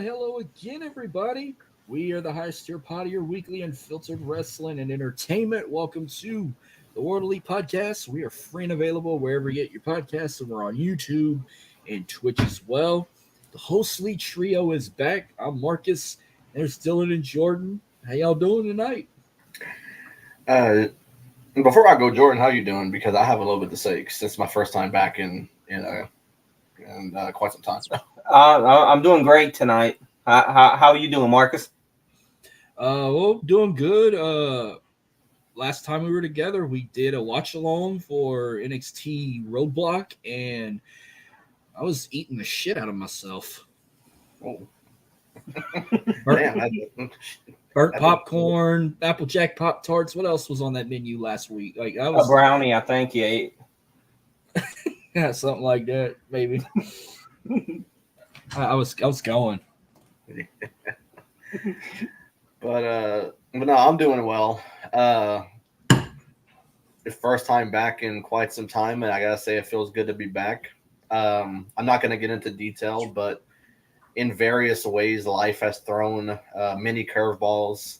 hello again, everybody. We are the highest tier pod, your weekly unfiltered wrestling and entertainment. Welcome to the World Elite Podcast. We are free and available wherever you get your podcasts, and we're on YouTube and Twitch as well. The Hostly Trio is back. I'm Marcus. There's Dylan and Jordan. How y'all doing tonight? Uh, Before I go, Jordan, how you doing? Because I have a little bit to say since it's my first time back in quite some time. I'm doing great tonight. How are you doing, Marcus? Doing good. Last time we were together, we did a watch along for NXT Roadblock, and I was eating the shit out of myself. Oh. Burnt popcorn, Applejack Pop Tarts. What else was on that menu last week? Like I was a brownie, I think you ate. Yeah, something like that, maybe. I was going. But no, I'm doing well. First time back in quite some time, and I gotta say it feels good to be back. I'm not gonna get into detail, but in various ways, life has thrown many curveballs,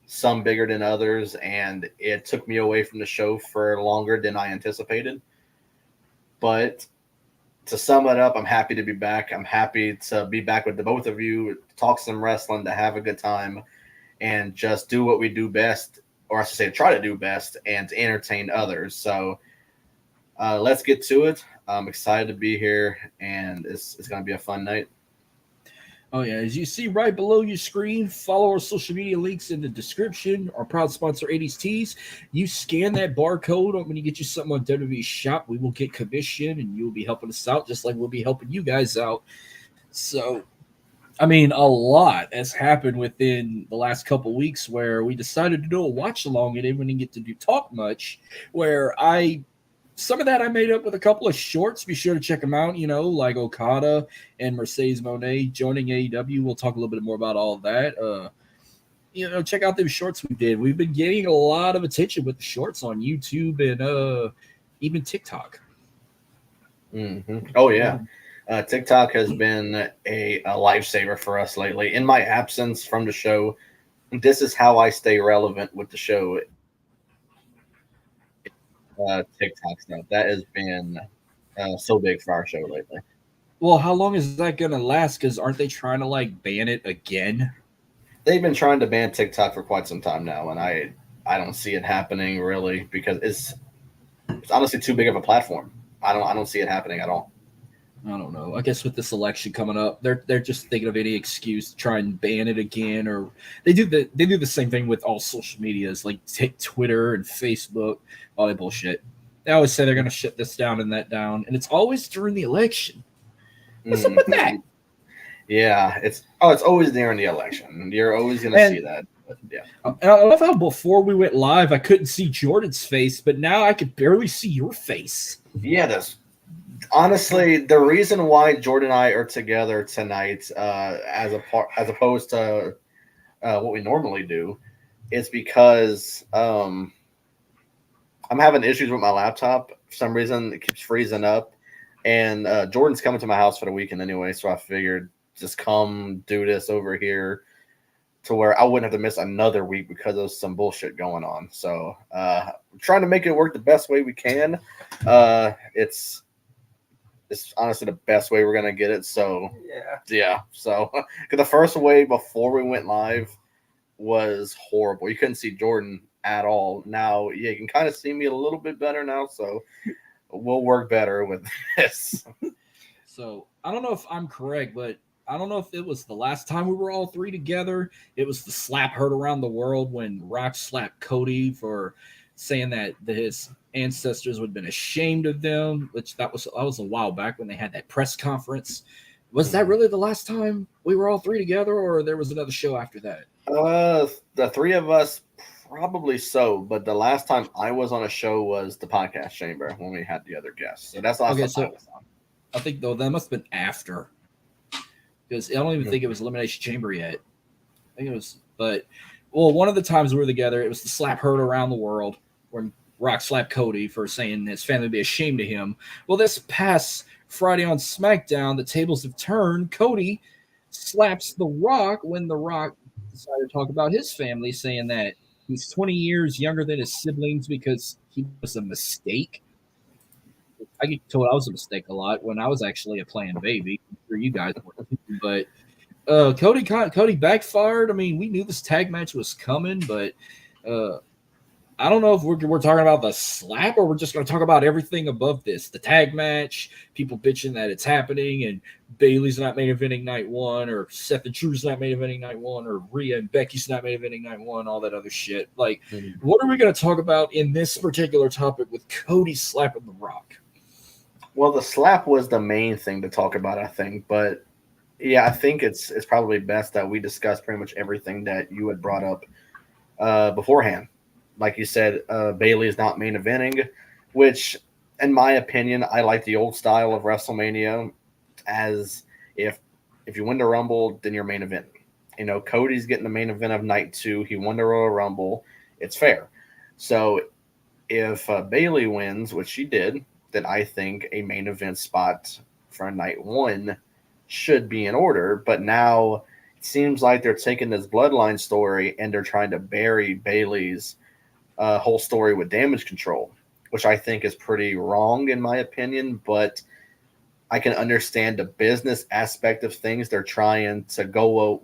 some bigger than others, and it took me away from the show for longer than I anticipated. But to sum it up, I'm happy to be back. I'm happy to be back with the both of you, talk some wrestling, to have a good time, and just do what we do best, or I should say try to do best, and to entertain others. So let's get to it. I'm excited to be here, and it's going to be a fun night. Oh, yeah. As you see right below your screen, follow our social media links in the description. Our proud sponsor, 80s Tees. You scan that barcode when you get you something on WWE Shop. We will get commission, and you'll be helping us out just like we'll be helping you guys out. So, I mean, a lot has happened within the last couple weeks where we decided to do a watch-along, and didn't get to talk much, where some of that I made up with a couple of shorts. Be sure to check them out, like Okada and Mercedes Moné joining AEW. We'll talk a little bit more about all of that. Check out those shorts we did. We've been getting a lot of attention with the shorts on YouTube and even TikTok. Mm-hmm. Oh, yeah. TikTok has been a lifesaver for us lately. In my absence from the show, this is how I stay relevant with the show. TikTok stuff that has been so big for our show lately. Well, how long is that gonna last? Because aren't they trying to ban it again? They've been trying to ban TikTok for quite some time now, and I don't see it happening really, because it's honestly too big of a platform. I don't see it happening at all. I don't know. I guess with this election coming up, they're just thinking of any excuse to try and ban it again, or they do the same thing with all social medias, like take Twitter and Facebook, all that bullshit. They always say they're going to shut this down and that down, and it's always during the election. What's up with that? Yeah, it's always during the election. You're always going to see that. But yeah. And I love how before we went live, I couldn't see Jordan's face, but now I could barely see your face. Yeah, that's. Honestly, the reason why Jordan and I are together tonight, as opposed to what we normally do, is because I'm having issues with my laptop. For some reason, it keeps freezing up, and Jordan's coming to my house for the weekend anyway, so I figured just come do this over here to where I wouldn't have to miss another week because of some bullshit going on. So trying to make it work the best way we can. It's honestly the best way we're going to get it. So, yeah. So, because the first way before we went live was horrible. You couldn't see Jordan at all. Now, yeah, you can kind of see me a little bit better now. So, we'll work better with this. So, I don't know if I'm correct, but I don't know if it was the last time we were all three together. It was the slap heard around the world when Rock slapped Cody for saying that his ancestors would have been ashamed of them, which that was a while back when they had that press conference. Was that really the last time we were all three together, or there was another show after that? The three of us, probably so, but the last time I was on a show was the podcast chamber when we had the other guests. So that's the last time I was on. I think though that must have been after, because I don't even think it was Elimination Chamber yet. I think it was, but one of the times we were together, it was the slap heard around the world when Rock slapped Cody for saying his family would be ashamed of him. Well, this past Friday on SmackDown, the tables have turned. Cody slaps The Rock when The Rock decided to talk about his family, saying that he's 20 years younger than his siblings because he was a mistake. I get told I was a mistake a lot when I was actually a planned baby. I'm sure you guys were too, but Cody backfired. I mean, we knew this tag match was coming, but I don't know if we're talking about the slap or we're just going to talk about everything above this. The tag match, people bitching that it's happening, and Bailey's not main eventing night one, or Seth and Drew's not main eventing night one, or Rhea and Becky's not main eventing night one, all that other shit. Like, what are we going to talk about in this particular topic with Cody slapping The Rock? Well, the slap was the main thing to talk about, I think. But yeah, I think it's probably best that we discuss pretty much everything that you had brought up beforehand. Like you said, Bailey is not main eventing, which, in my opinion, I like the old style of WrestleMania, as if you win the Rumble, then you're main event. You know, Cody's getting the main event of night 2. He won the Royal Rumble. It's fair. So if Bailey wins, which she did, then I think a main event spot for night 1 should be in order. But now it seems like they're taking this bloodline story and they're trying to bury Bailey's whole story with damage control, which I think is pretty wrong in my opinion, but I can understand the business aspect of things. They're trying to go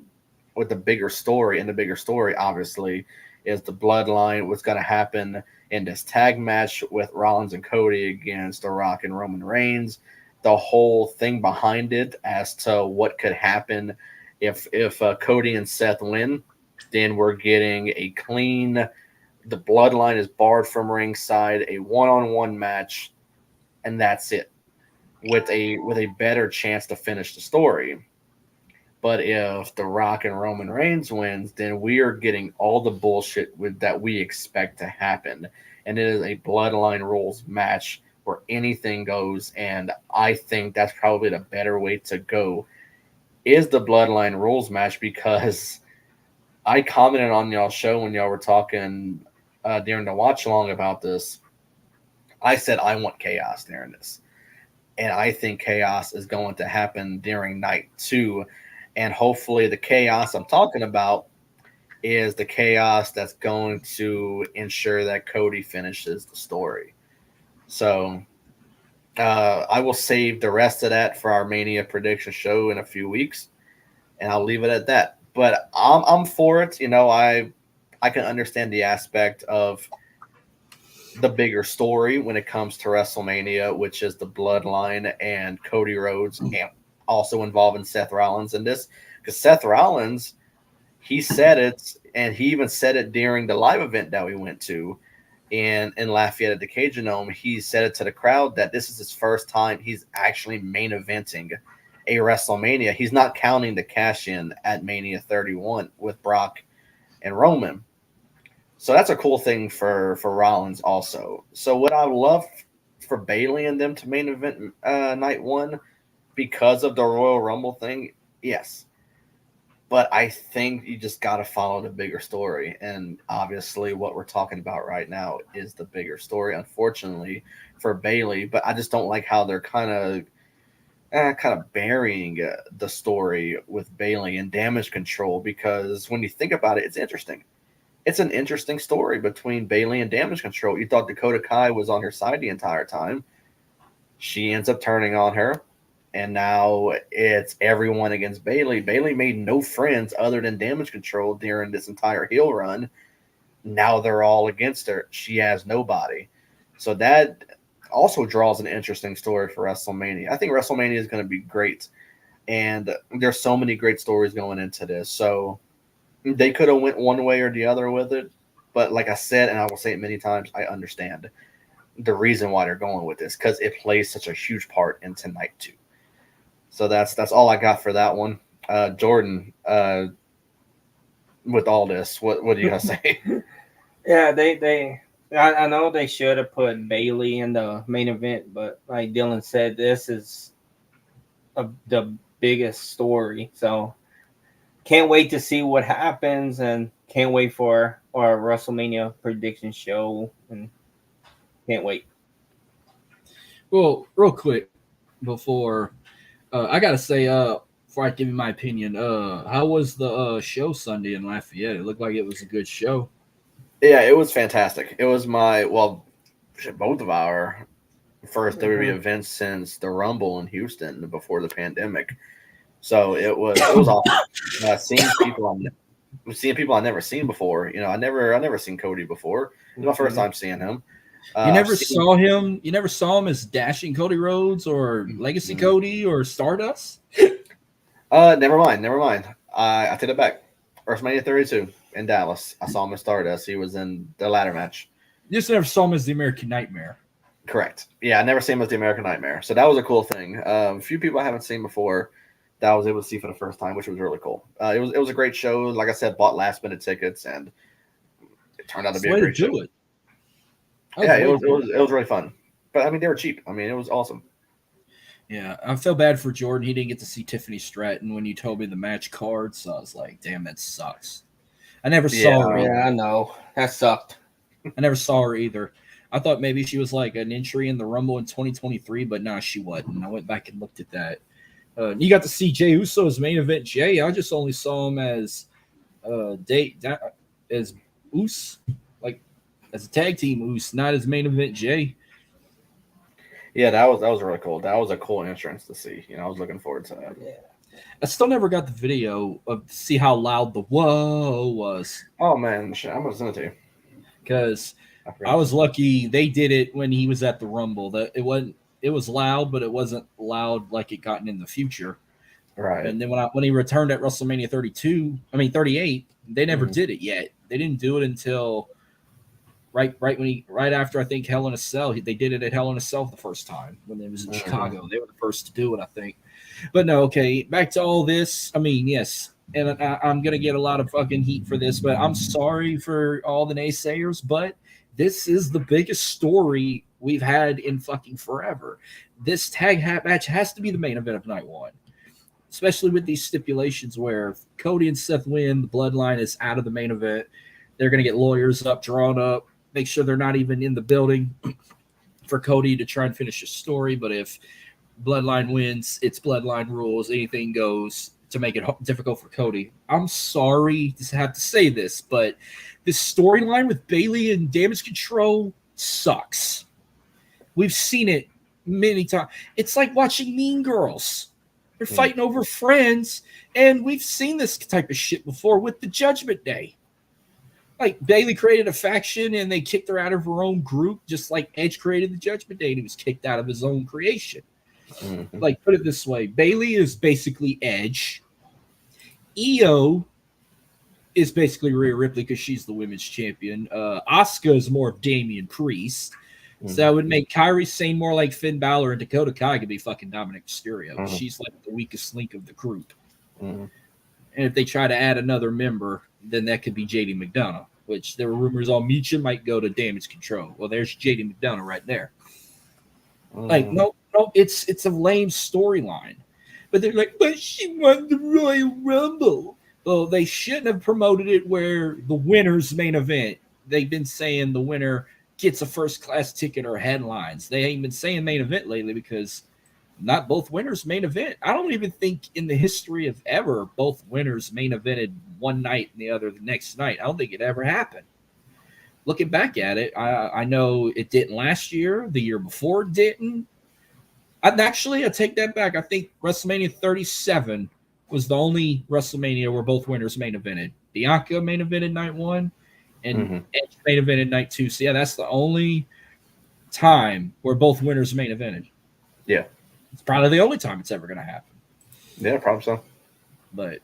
with the bigger story, and the bigger story obviously is the bloodline, what's going to happen in this tag match with Rollins and Cody against The Rock and Roman Reigns, the whole thing behind it as to what could happen if Cody and Seth win. Then we're getting a clean, the bloodline is barred from ringside, a one-on-one match, and that's it, with a better chance to finish the story. But if The Rock and Roman Reigns wins, then we are getting all the bullshit that we expect to happen, and it is a bloodline rules match where anything goes. And I think that's probably the better way to go, is the bloodline rules match, because I commented on y'all's show when y'all were talking during the watch along about this. I said I want chaos during this, and I think chaos is going to happen during night 2. And hopefully the chaos I'm talking about is the chaos that's going to ensure that Cody finishes the story. So I will save the rest of that for our Mania prediction show in a few weeks, and I'll leave it at that. But I'm for it. You know, I can understand the aspect of the bigger story when it comes to WrestleMania, which is the bloodline and Cody Rhodes, and also involving Seth Rollins in this, because Seth Rollins, he said it, and he even said it during the live event that we went to in Lafayette at the Cajun Dome. He said it to the crowd that this is his first time he's actually main eventing a WrestleMania. He's not counting the cash in at Mania 31 with Brock and Roman. So that's a cool thing for Rollins also. So would I love for Bailey and them to main event night 1 because of the Royal Rumble thing? Yes. But I think you just got to follow the bigger story. And obviously what we're talking about right now is the bigger story, unfortunately, for Bailey. But I just don't like how they're kind of burying the story with Bailey and damage control, because when you think about it, it's interesting. It's an interesting story between Bailey and damage control. You thought Dakota Kai was on her side the entire time. She ends up turning on her, and now it's everyone against Bailey. Bailey made no friends other than damage control during this entire heel run. Now they're all against her. She has nobody. So that also draws an interesting story for WrestleMania. I think WrestleMania is going to be great, and there's so many great stories going into this. So they could have went one way or the other with it, but like I said, and I will say it many times, I understand the reason why they're going with this, because it plays such a huge part into night 2. So that's all I got for that one. Jordan, with all this, what do you got to say? Yeah, I know they should have put Bailey in the main event, but like Dylan said, this is the biggest story. So can't wait to see what happens, and can't wait for our WrestleMania prediction show, and can't wait. Well, real quick before I gotta say, before I give you my opinion, how was the show Sunday in Lafayette? It looked like it was a good show. Yeah, it was fantastic. It was both of our first WWE events since the Rumble in Houston before the pandemic. So it was awesome. Seeing people I've never seen before. I never seen Cody before. It was my first time seeing him. You never saw him. You never saw him as dashing Cody Rhodes or Legacy Cody or Stardust. Never mind. I take it back. WrestleMania 32 in Dallas. I saw him as Stardust. He was in the ladder match. You just never saw him as the American Nightmare. Correct. Yeah, I never seen him as the American Nightmare. So that was a cool thing. A few people I haven't seen before that I was able to see for the first time, which was really cool. It was a great show. Like I said, bought last minute tickets, and it turned out to be a great show. Yeah, it was really fun. But I mean, they were cheap. I mean, it was awesome. Yeah, I feel bad for Jordan. He didn't get to see Tiffany Stratton when you told me the match card, so I was like, damn, that sucks. I never saw her. Yeah, I know. That sucked. I never saw her either. I thought maybe she was like an entry in the Rumble in 2023, but no, she wasn't. I went back and looked at that. You got to see Jey Uso as main event Jay. I just only saw him as as Uso, like as a tag team Uso, not as main event Jay. Yeah, that was really cool. That was a cool entrance to see. I was looking forward to that. Yeah. I still never got the video of see how loud the whoa was. Oh man, I'm gonna send it to you. Because I was lucky they did it when he was at the Rumble. That it was loud, but it wasn't loud like it gotten in the future. Right. And then when he returned at WrestleMania 38, they never did it yet. They didn't do it until right after I think Hell in a Cell. They did it at Hell in a Cell the first time when it was in Chicago. They were the first to do it, I think. But no, okay, back to all this. I mean, yes, and I'm going to get a lot of fucking heat for this, but I'm sorry for all the naysayers, but this is the biggest story we've had in fucking forever. This tag match has to be the main event of night one, especially with these stipulations where Cody and Seth win, the bloodline is out of the main event. They're going to get lawyers drawn up, make sure they're not even in the building for Cody to try and finish his story. But if bloodline wins, it's bloodline rules. Anything goes to make it difficult for Cody. I'm sorry to have to say this, but this storyline with Bayley and Damage Control sucks. We've seen it many times. It's like watching Mean Girls. They're fighting over friends, and we've seen this type of shit before with the Judgment Day. Like, Bayley created a faction, and they kicked her out of her own group, just like Edge created the Judgment Day, and he was kicked out of his own creation. Like, put it this way. Bayley is basically Edge. Io is basically Rhea Ripley because she's the women's champion. Asuka is more of Damian Priest. So that would make Kairi Sane more like Finn Balor, and Dakota Kai could be fucking Dominic Mysterio. She's like the weakest link of the group. And if they try to add another member, then that could be JD McDonough, which there were rumors all Micha might go to Damage Control. Well, there's JD McDonough right there. Like, no, it's a lame storyline. But they're like, but she won the Royal Rumble. Well, they shouldn't have promoted it where the winner's main event. They've been saying the winner gets a first-class ticket or headlines. They ain't been saying main event lately because not both winners main event. I don't even think in the history of ever both winners main evented one night and the other the next night. I don't think it ever happened. Looking back at it, I know it didn't last year. The year before it didn't. I take that back. I think WrestleMania 37 was the only WrestleMania where both winners main evented. Bianca main evented night one, and Edge main evented night two. So, yeah, that's the only time where both winners main evented. Yeah. It's probably the only time it's ever going to happen. Yeah, probably so. But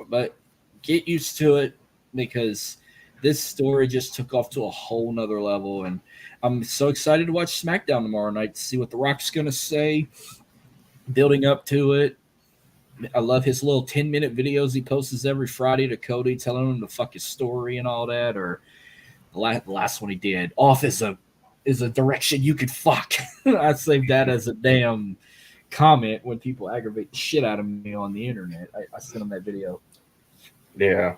but get used to it because this story just took off to a whole nother level. And I'm so excited to watch SmackDown tomorrow night to see what The Rock's going to say, building up to it. I love his little 10-minute videos he posts every Friday to Cody, telling him to fuck his story and all that. Or the last one he did, off is a direction you could fuck. I saved that as a damn comment when people aggravate the shit out of me on the internet. I sent him that video. Yeah.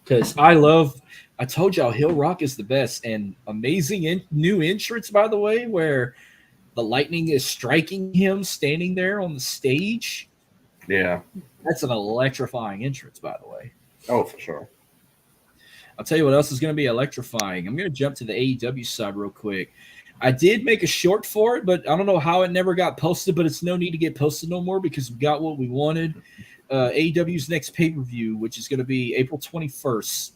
Because I told y'all Hill Rock is the best, and amazing new entrance, by the way, where the lightning is striking him standing there on the stage. Yeah. That's an electrifying entrance, by the way. Oh, for sure. I'll tell you what else is going to be electrifying. I'm going to jump to the AEW side real quick. I did make a short for it, but I don't know how it never got posted, but it's no need to get posted no more because we got what we wanted. AEW's next pay-per-view, which is going to be April 21st.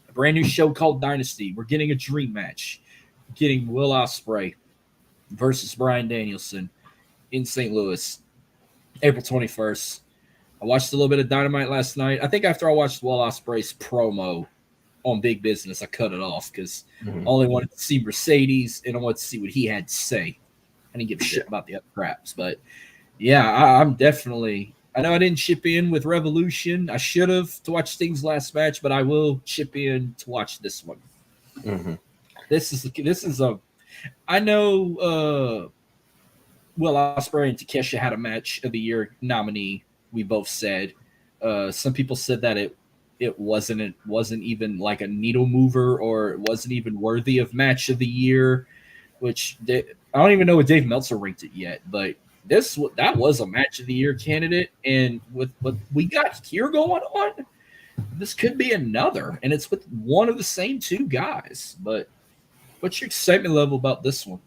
A brand new show called Dynasty. We're getting a dream match. We're getting Will Ospreay versus Bryan Danielson in St. Louis, April 21st. I watched a little bit of Dynamite last night. I think after I watched Will Ospreay's promo on Big Business, I cut it off because I only wanted to see Mercedes and I wanted to see what he had to say. I didn't give a shit about the other craps. But yeah, I'm definitely. I know I didn't chip in with Revolution. I should have to watch Sting's last match, but I will chip in to watch this one. Mm-hmm. This is a. I know Will Ospreay and Takeshita had a match of the year nominee. We both said. Some people said that it wasn't even like a needle mover or it wasn't even worthy of match of the year, which I don't even know what Dave Meltzer ranked it yet, but that was a match of the year candidate, and with what we got here going on, this could be another, and it's with one of the same two guys. But what's your excitement level about this one?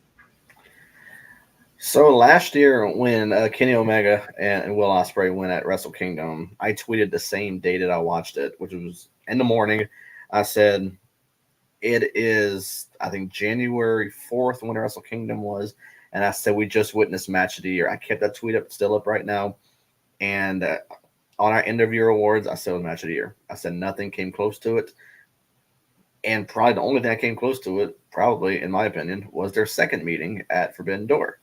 So last year when Kenny Omega and Will Ospreay went at Wrestle Kingdom, I tweeted the same day that I watched it, which was in the morning. I said it is, I think, January 4th when Wrestle Kingdom was, and I said we just witnessed match of the year. I kept that tweet still up right now, and on our end of year awards, I said it was match of the year. I said nothing came close to it, and probably the only thing that came close to it, probably in my opinion, was their second meeting at Forbidden Door.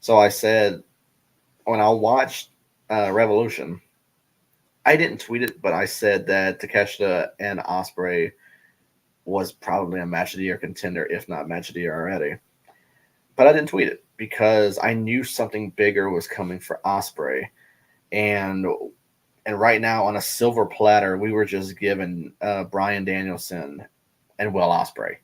So I said, when I watched Revolution, I didn't tweet it, but I said that Takeshita and Ospreay was probably a match of the year contender, if not match of the year already. But I didn't tweet it because I knew something bigger was coming for Ospreay. And right now on a silver platter, we were just given Bryan Danielson and Will Ospreay.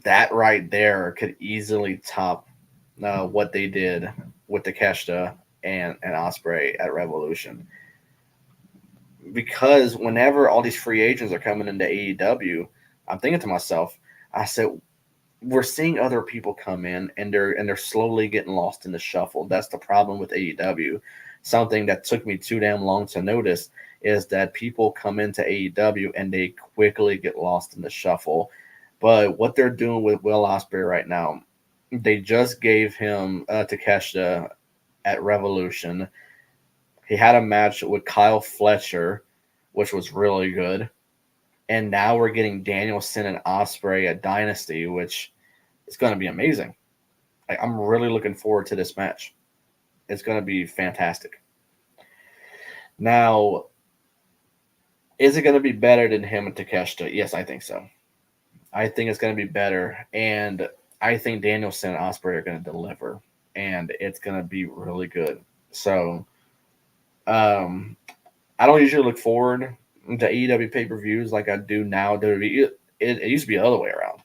That right there could easily top what they did with Takeshita and Ospreay at Revolution. Because whenever all these free agents are coming into AEW, I'm thinking to myself, I said, we're seeing other people come in and they're slowly getting lost in the shuffle. That's the problem with AEW. Something that took me too damn long to notice is that people come into AEW and they quickly get lost in the shuffle. But what they're doing with Will Ospreay right now, they just gave him Takeshita at Revolution. He had a match with Kyle Fletcher, which was really good. And now we're getting Danielson and Ospreay at Dynasty, which is going to be amazing. I'm really looking forward to this match. It's going to be fantastic. Now, is it going to be better than him and Takeshita? Yes, I think so. I think it's going to be better. And I think Danielson and Ospreay are going to deliver. And it's going to be really good. So, I don't usually look forward to AEW pay-per-views like I do now. WWE. It used to be the other way around.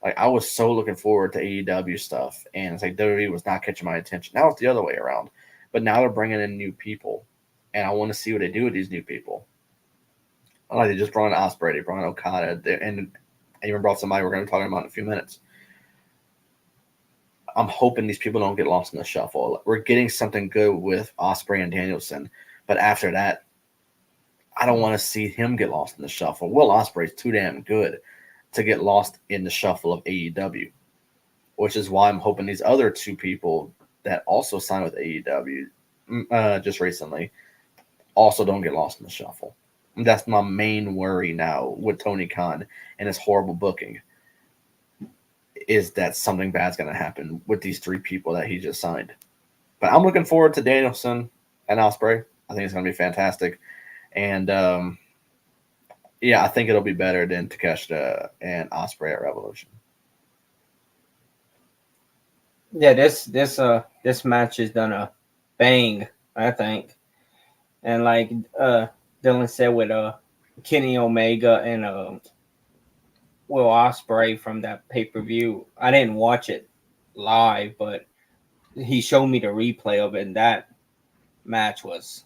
Like, I was so looking forward to AEW stuff, and it's like WWE was not catching my attention. Now it's the other way around. But now they're bringing in new people, and I want to see what they do with these new people. Like, they just brought in Ospreay, they brought in Okada, and even brought somebody we're going to be talking about in a few minutes. I'm hoping these people don't get lost in the shuffle. We're getting something good with Ospreay and Danielson, but after that, I don't want to see him get lost in the shuffle. Will Ospreay is too damn good to get lost in the shuffle of AEW, which is why I'm hoping these other two people that also signed with AEW just recently also don't get lost in the shuffle. And that's my main worry now with Tony Khan and his horrible booking, is that something bad's going to happen with these three people that he just signed. But I'm looking forward to Danielson and Ospreay. I think it's going to be fantastic. And, yeah, I think it'll be better than Takeshita and Ospreay at Revolution. Yeah, this match is gonna bang, I think. And like Dylan said with Kenny Omega and Will Ospreay from that pay-per-view, I didn't watch it live, but he showed me the replay of it, and that match was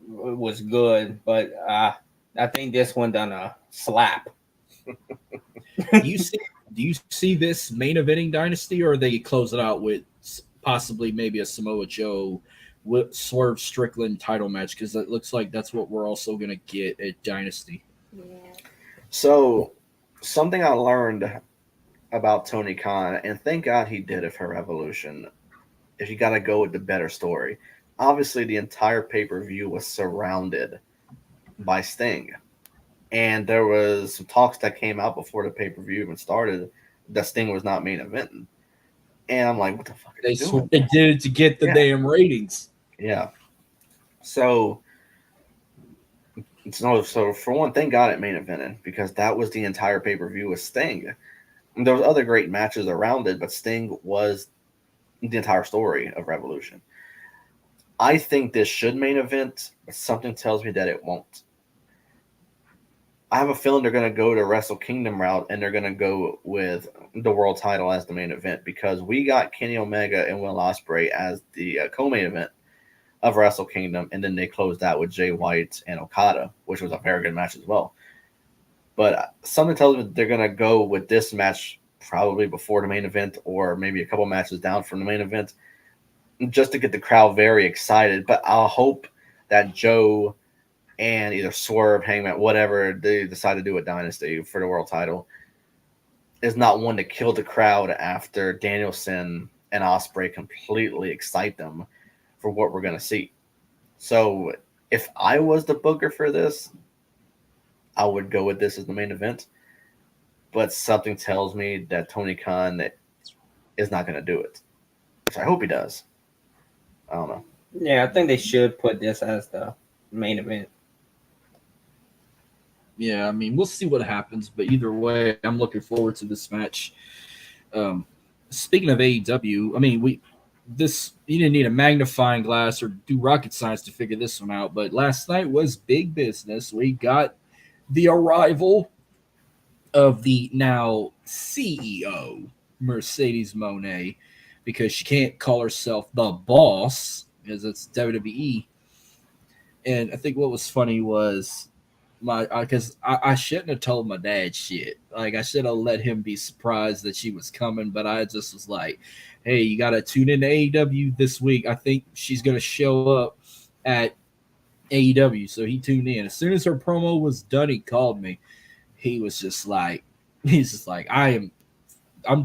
good, but I think this one done a slap. Do you see this main eventing Dynasty, or they close it out with possibly maybe a Samoa Joe with Swerve Strickland title match? Because it looks like that's what we're also going to get at Dynasty. So, something I learned about Tony Khan, and thank God he did it for Revolution, is you got to go with the better story. Obviously, the entire pay-per-view was surrounded by Sting. And there was some talks that came out before the pay-per-view even started that Sting was not main eventing. And I'm like, what the fuck are they doing? They did it to get the damn ratings. Yeah. So for one, thank God it main evented, because that was the entire pay-per-view with Sting. And there was other great matches around it, but Sting was the entire story of Revolution. I think this should main event, but something tells me that it won't. I have a feeling they're going to go to Wrestle Kingdom route, and they're going to go with the world title as the main event, because we got Kenny Omega and Will Ospreay as the co-main event of Wrestle Kingdom, and then they closed out with Jay White and Okada, which was a very good match as well. But something tells me they're going to go with this match probably before the main event, or maybe a couple matches down from the main event, just to get the crowd very excited. But I'll hope that Joe and either Swerve, Hangman, whatever they decide to do with Dynasty for the world title, is not one to kill the crowd after Danielson and Ospreay completely excite them for what we're going to see. So if I was the booker for this, I would go with this as the main event. But something tells me that Tony Khan is not going to do it. So I hope he does. I don't know. Yeah, I think they should put this as the main event. Yeah, I mean, we'll see what happens, but either way, I'm looking forward to this match. Speaking of AEW, I mean, you didn't need a magnifying glass or do rocket science to figure this one out, but last night was big business. We got the arrival of the now CEO, Mercedes Moné, because she can't call herself the boss because it's WWE. And I think what was funny was because I shouldn't have told my dad shit. Like, I should have let him be surprised that she was coming, but I just was like, hey, you got to tune in to AEW this week. I think she's going to show up at AEW. So he tuned in. As soon as her promo was done, he called me. He's just like, I'm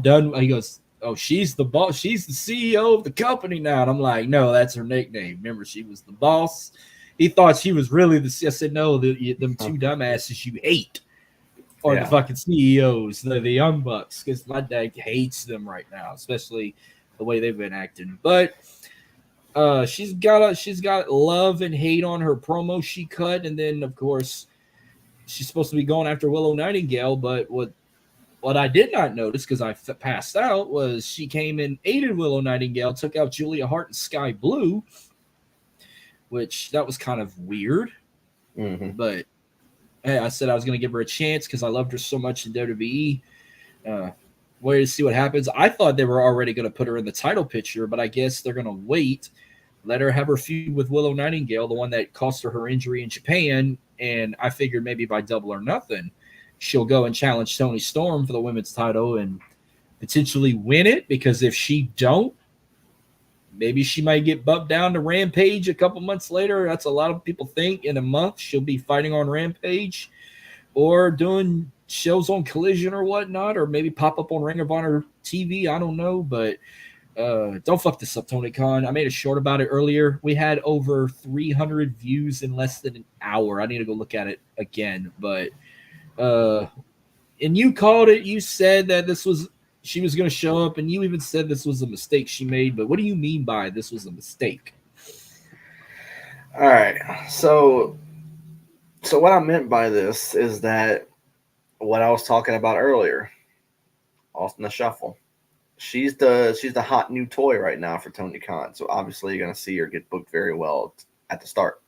done. He goes, oh, she's the boss. She's the CEO of the company now. And I'm like, no, that's her nickname. Remember, she was the boss. He thought she was really the. I said, no, them two dumbasses you hate are the fucking CEOs, the Young Bucks, because my dad hates them right now, especially the way they've been acting. But she's got love and hate on her promo she cut, and then of course she's supposed to be going after Willow Nightingale. But what I did not notice, because I passed out, was she came and aided Willow Nightingale, took out Julia Hart and Sky Blue, which that was kind of weird. Mm-hmm. But hey, I said I was going to give her a chance because I loved her so much in WWE. Wait to see what happens. I thought they were already going to put her in the title picture, but I guess they're going to wait, let her have her feud with Willow Nightingale, the one that cost her injury in Japan. And I figured maybe by Double or Nothing, she'll go and challenge Toni Storm for the women's title and potentially win it, because if she don't, maybe she might get bumped down to Rampage a couple months later. That's a lot of people think in a month she'll be fighting on Rampage or doing shows on Collision or whatnot, or maybe pop up on Ring of Honor TV. I don't know, but don't fuck this up, Tony Khan. I made a short about it earlier. We had over 300 views in less than an hour. I need to go look at it again, but and you called it. You said that she was going to show up, and you even said this was a mistake she made. But what do you mean by this was a mistake? All right. So what I meant by this is that what I was talking about earlier, Austin the Shuffle. She's the hot new toy right now for Tony Khan. So obviously you're going to see her get booked very well at the start.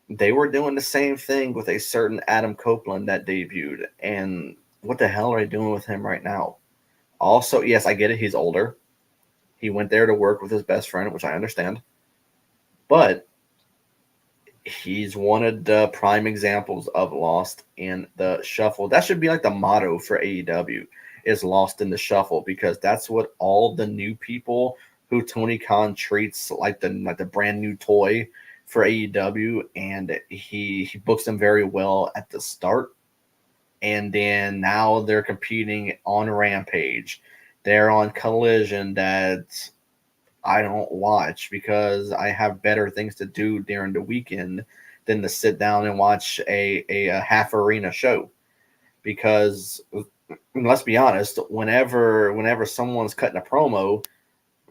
They were doing the same thing with a certain Adam Copeland that debuted. And what the hell are they doing with him right now? Also, yes, I get it. He's older. He went there to work with his best friend, which I understand. But he's one of the prime examples of lost in the shuffle. That should be like the motto for AEW, is lost in the shuffle, because that's what all the new people who Tony Khan treats like the brand new toy for AEW, and he books them very well at the start. And then now they're competing on Rampage. They're on Collision that I don't watch because I have better things to do during the weekend than to sit down and watch a half arena show. Because let's be honest, whenever someone's cutting a promo,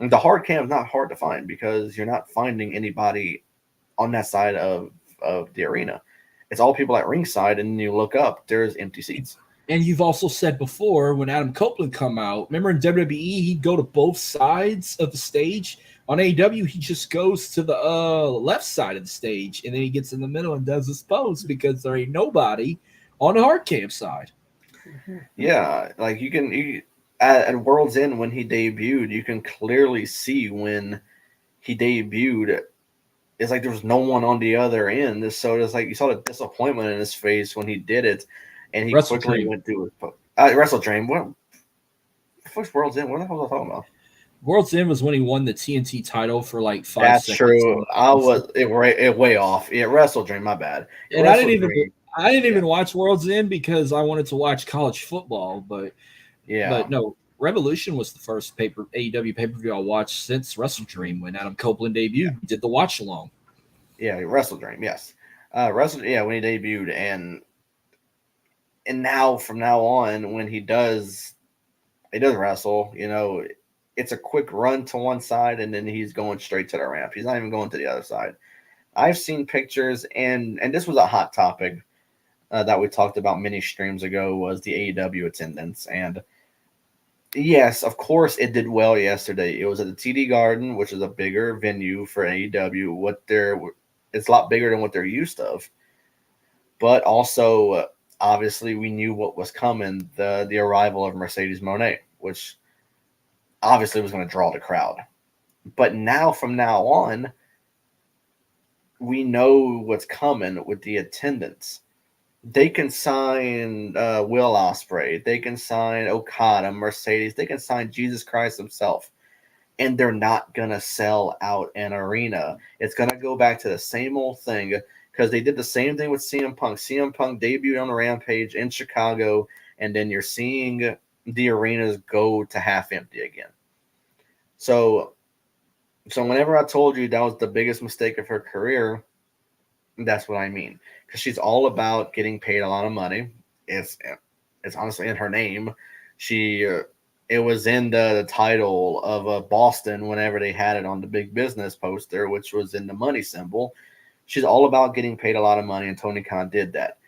the hard cam is not hard to find because you're not finding anybody on that side of the arena. It's all people at ringside, and then you look up, there's empty seats. And you've also said before, when Adam Copeland come out, remember in WWE, he'd go to both sides of the stage. On AEW, he just goes to the left side of the stage, and then he gets in the middle and does his pose because there ain't nobody on the hard cam side. Yeah, like you at World's End when he debuted, you can clearly see when he debuted, it's like there was no one on the other end. So it's like you saw the disappointment in his face when he did it, and he Wrestle quickly Dream. went through his Wrestle Dream. What the fuck's World's End? What the hell was I talking about? World's End was when he won the TNT title for like 5 That's seconds. true. I was it way off. Yeah, Wrestle Dream. My bad. And Wrestle I didn't even watch World's End because I wanted to watch college football. But no, Revolution was the first AEW pay-per-view I watched since Wrestle Dream when Adam Copeland debuted. Yeah. Did the watch along. Yeah, Wrestle Dream. Yes, when he debuted, and now from now on when he does wrestle, it's a quick run to one side and then he's going straight to the ramp. He's not even going to the other side. I've seen pictures, and this was a hot topic that we talked about many streams ago, was the AEW attendance. And yes, of course it did well yesterday. It was at the TD Garden, which is a bigger venue for AEW. It's a lot bigger than what they're used to. But also, obviously, we knew what was coming, the arrival of Mercedes Moné, which obviously was going to draw the crowd. But now, from now on, we know what's coming with the attendance. They can sign Will Ospreay. They can sign Okada, Mercedes. They can sign Jesus Christ himself. And they're not going to sell out an arena. It's going to go back to the same old thing, because they did the same thing with CM Punk. CM Punk debuted on the Rampage in Chicago, and then you're seeing the arenas go to half empty again. So whenever I told you that was the biggest mistake of her career, that's what I mean. Because she's all about getting paid a lot of money. It's honestly in her name. It was in the title of Boston whenever they had it on the Big Business poster, which was in the money symbol. She's all about getting paid a lot of money, and Tony Khan did that.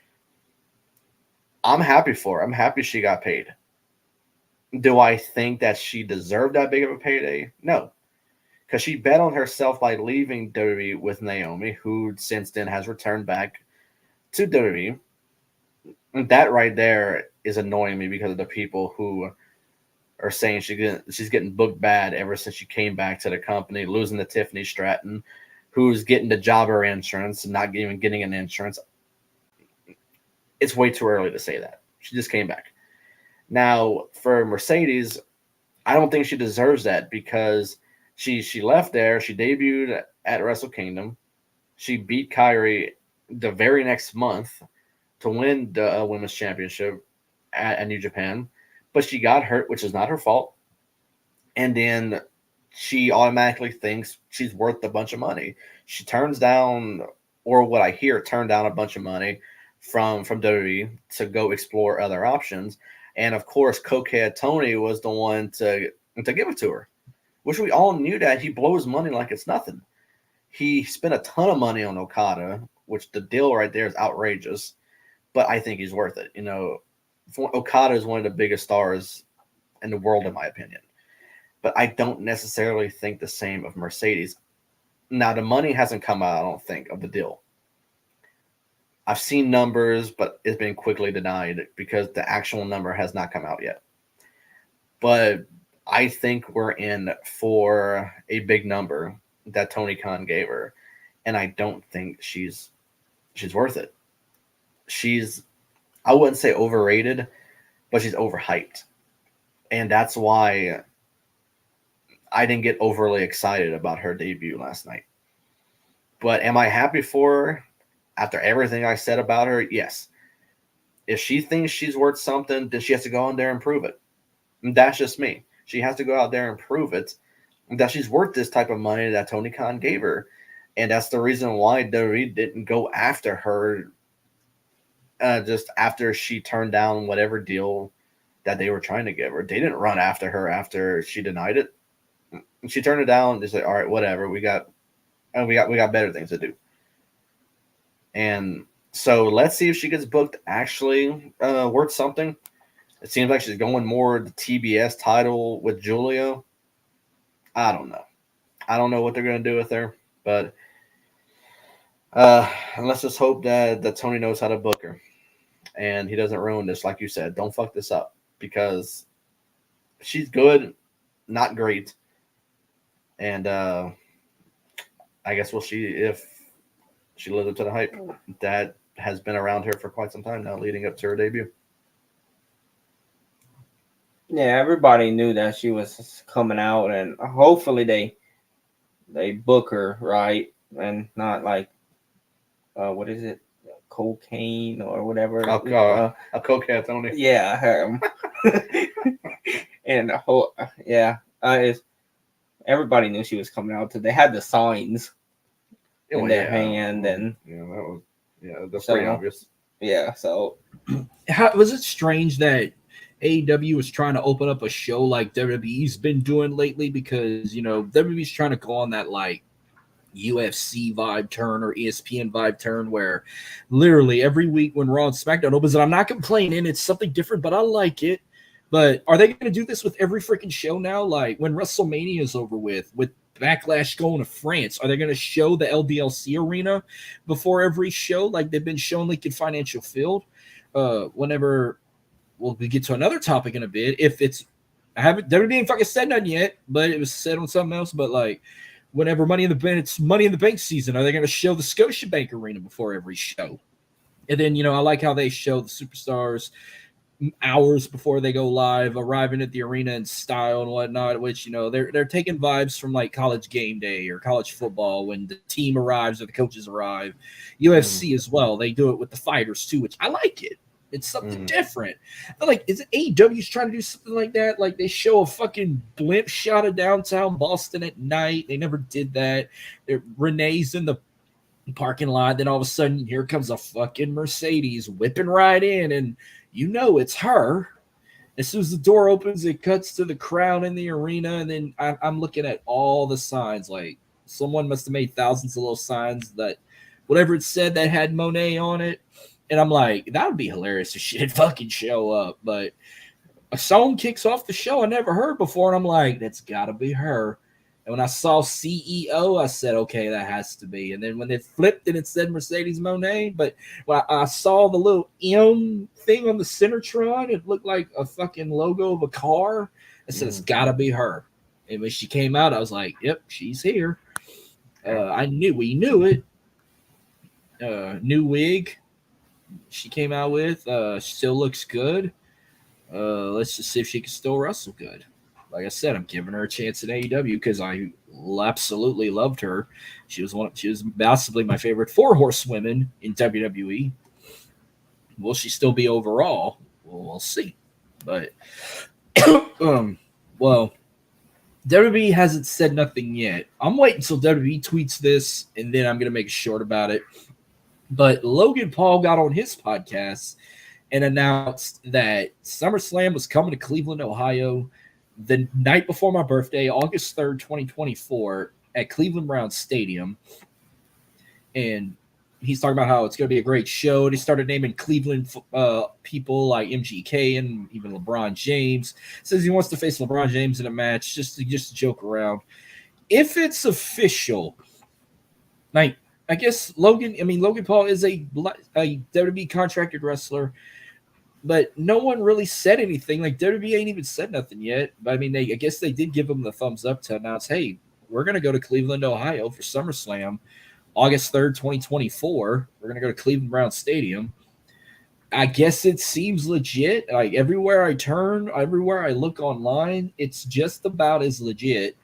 I'm happy for her. I'm happy she got paid. Do I think that she deserved that big of a payday? No. Because she bet on herself by leaving WWE with Naomi, who since then has returned back to WWE. And that right there is annoying me because of the people who are saying she's getting booked bad ever since she came back to the company, losing to Tiffany Stratton, who's getting the jobber insurance and not even getting an insurance. It's way too early to say that. She just came back. Now, for Mercedes, I don't think she deserves that, because she left there. She debuted at Wrestle Kingdom. She beat Kairi the very next month to win the Women's Championship at New Japan. But she got hurt, which is not her fault. And then she automatically thinks she's worth a bunch of money. She turns down, or what I hear, turned down a bunch of money from WWE to go explore other options. And of course, Cokehead Tony was the one to give it to her, which we all knew that he blows money like it's nothing. He spent a ton of money on Okada, which the deal right there is outrageous, but I think he's worth it. Okada is one of the biggest stars in the world, in my opinion. But I don't necessarily think the same of Mercedes. Now, the money hasn't come out, I don't think, of the deal. I've seen numbers, but it's been quickly denied because the actual number has not come out yet. But I think we're in for a big number that Tony Khan gave her. and I don't think she's worth it. I wouldn't say overrated, but she's overhyped. And that's why I didn't get overly excited about her debut last night. But am I happy for her after everything I said about her? Yes. If she thinks she's worth something, then she has to go out there and prove it. And that's just me. She has to go out there and prove it, that she's worth this type of money that Tony Khan gave her. And that's the reason why WWE didn't go after her just after she turned down whatever deal that they were trying to give her. They didn't run after her after she denied it. She turned it down. They said, all right, whatever. We got better things to do. And so let's see if she gets booked actually worth something. It seems like she's going more the TBS title with Julio. I don't know. I don't know what they're going to do with her, but let's just hope that Tony knows how to book her and he doesn't ruin this. Like you said, don't fuck this up, because she's good, not great. And I guess we'll see if she lives up to the hype that has been around her for quite some time now, leading up to her debut. Yeah, everybody knew that she was coming out, and hopefully they book her right and not like what is it, cocaine or whatever. A cocaine Tony. Yeah, her. And the whole everybody knew she was coming out. They had the signs in their hand, and that's pretty obvious. Yeah, so how was it strange that AEW was trying to open up a show like WWE's been doing lately, because WWE's trying to go on that like UFC vibe turn or ESPN vibe turn where literally every week when Raw and SmackDown opens, and I'm not complaining, it's something different, but I like it. But are they going to do this with every freaking show now? Like when WrestleMania is over with Backlash going to France, are they going to show the LDLC arena before every show like they've been showing Lincoln Financial Field? Whenever we get to another topic in a bit. WWE ain't fucking said nothing yet, but it was said on something else. But like, whenever it's Money in the Bank season, are they going to show the Scotiabank Arena before every show? And then I like how they show the superstars hours before they go live, arriving at the arena in style and whatnot. Which they're taking vibes from like College Game Day or college football when the team arrives or the coaches arrive. UFC as well, they do it with the fighters too, which I like it. It's something different. But like, is it AEW's trying to do something like that? Like they show a fucking blimp shot of downtown Boston at night. They never did that. Renee's in the parking lot. Then all of a sudden, here comes a fucking Mercedes whipping right in, and it's her. As soon as the door opens, it cuts to the crowd in the arena, and then I'm looking at all the signs. Like someone must have made thousands of little signs that whatever it said that had Monet on it. And I'm like, that would be hilarious if she did fucking show up. But a song kicks off the show I never heard before, and I'm like, that's got to be her. And when I saw CEO, I said, okay, that has to be. And then when it flipped and it said Mercedes Monet, but when I saw the little M thing on the Centertron, it looked like a fucking logo of a car. I said, it's got to be her. And when she came out, I was like, yep, she's here. We knew it. New wig she came out with, still looks good. Let's just see if she can still wrestle good. Like I said, I'm giving her a chance in AEW because I absolutely loved her. She was possibly my favorite 4 horsewomen in WWE. Will she still be overall? Well, we'll see. But WWE hasn't said nothing yet. I'm waiting until WWE tweets this, and then I'm gonna make a short about it. But Logan Paul got on his podcast and announced that SummerSlam was coming to Cleveland, Ohio, the night before my birthday, August 3rd, 2024, at Cleveland Browns Stadium. And he's talking about how it's going to be a great show. And he started naming Cleveland people like MGK and even LeBron James. Says he wants to face LeBron James in a match just to joke around. If it's official, like, I guess Logan Paul is a WWE contracted wrestler, but no one really said anything. Like WWE ain't even said nothing yet. But I guess they did give him the thumbs up to announce, hey, we're going to go to Cleveland, Ohio for SummerSlam. August 3rd, 2024. We're going to go to Cleveland Browns Stadium. I guess it seems legit. Like everywhere I turn, everywhere I look online, it's just about as legit